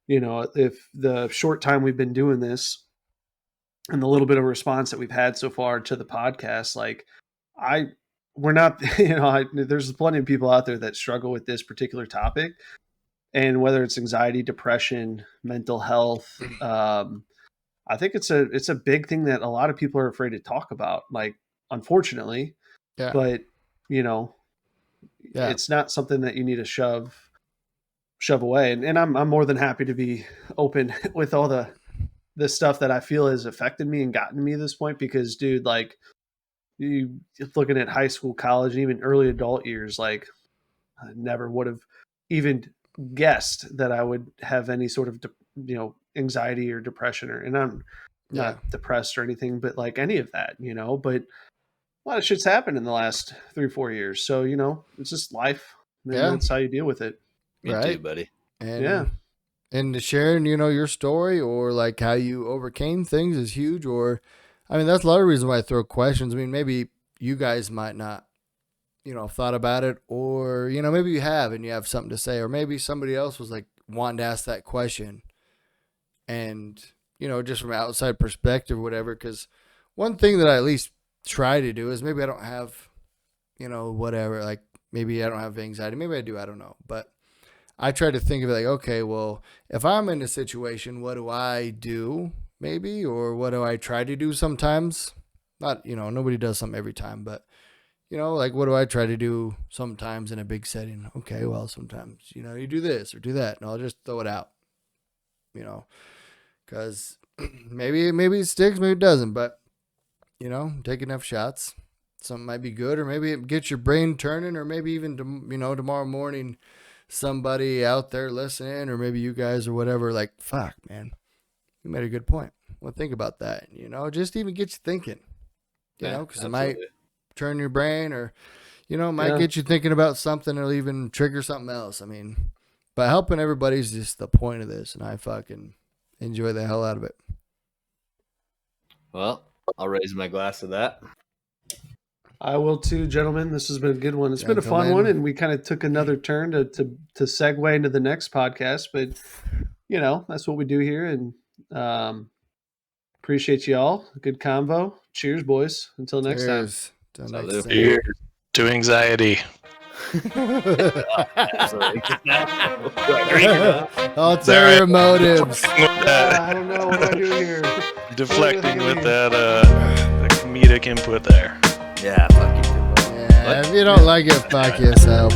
you know, if the short time we've been doing this and the little bit of response that we've had so far to the podcast, like we're not, you know, there's plenty of people out there that struggle with this particular topic, and whether it's anxiety, depression, mental health, I think it's a big thing that a lot of people are afraid to talk about, like, unfortunately, but you know, it's not something that you need to shove away. And I'm more than happy to be open with all the stuff that I feel has affected me and gotten me to this point, because dude, like, you looking at high school, college, and even early adult years, like I never would have even guessed that I would have any sort of, you know, anxiety or depression, and I'm not depressed or anything, but like any of that, you know, but a lot of shit's happened in the last 3 or 4 years. So, you know, it's just life, and that's how you deal with it. Me too, buddy. And and to sharing, you know, your story or like how you overcame things is huge. Or, I mean, that's a lot of reasons why I throw questions. I mean, maybe you guys might not, you know, thought about it, or, you know, maybe you have and you have something to say, or maybe somebody else was like wanting to ask that question, and, you know, just from an outside perspective or whatever. Because one thing that I at least try to do is, maybe I don't have, you know, whatever, like maybe I don't have anxiety, maybe I do, I don't know, but I try to think of it like, okay, well, if I'm in a situation, what do I do maybe, or what do I try to do sometimes? Not, you know, nobody does something every time, but, you know, like, what do I try to do sometimes in a big setting? Okay, well, sometimes, you know, you do this or do that, and I'll just throw it out, you know, because maybe it sticks, maybe it doesn't, but, you know, take enough shots. Something might be good, or maybe it gets your brain turning, or maybe even, you know, tomorrow morning, somebody out there listening, or maybe you guys or whatever, like, fuck, man, you made a good point. Well, think about that, you know, just even get you thinking, you know, because it might turn your brain, or, you know, it might get you thinking about something, or even trigger something else. I mean, but helping everybody's just the point of this, and I fucking enjoy the hell out of it. Well, I'll raise my glass to that. I will too, gentlemen. This has been a good one. It's been a fun one, and we kind of took another turn to segue into the next podcast. But, you know, that's what we do here, and appreciate you all. Good convo. Cheers, boys. Until next time. Till next time. Cheers to anxiety. Absolutely. Drink it up. Ulterior motives. With that, I don't know. What do I do here? deflecting with that comedic input there. Yeah, fuck you. Yeah, if you don't like it, fuck yourself.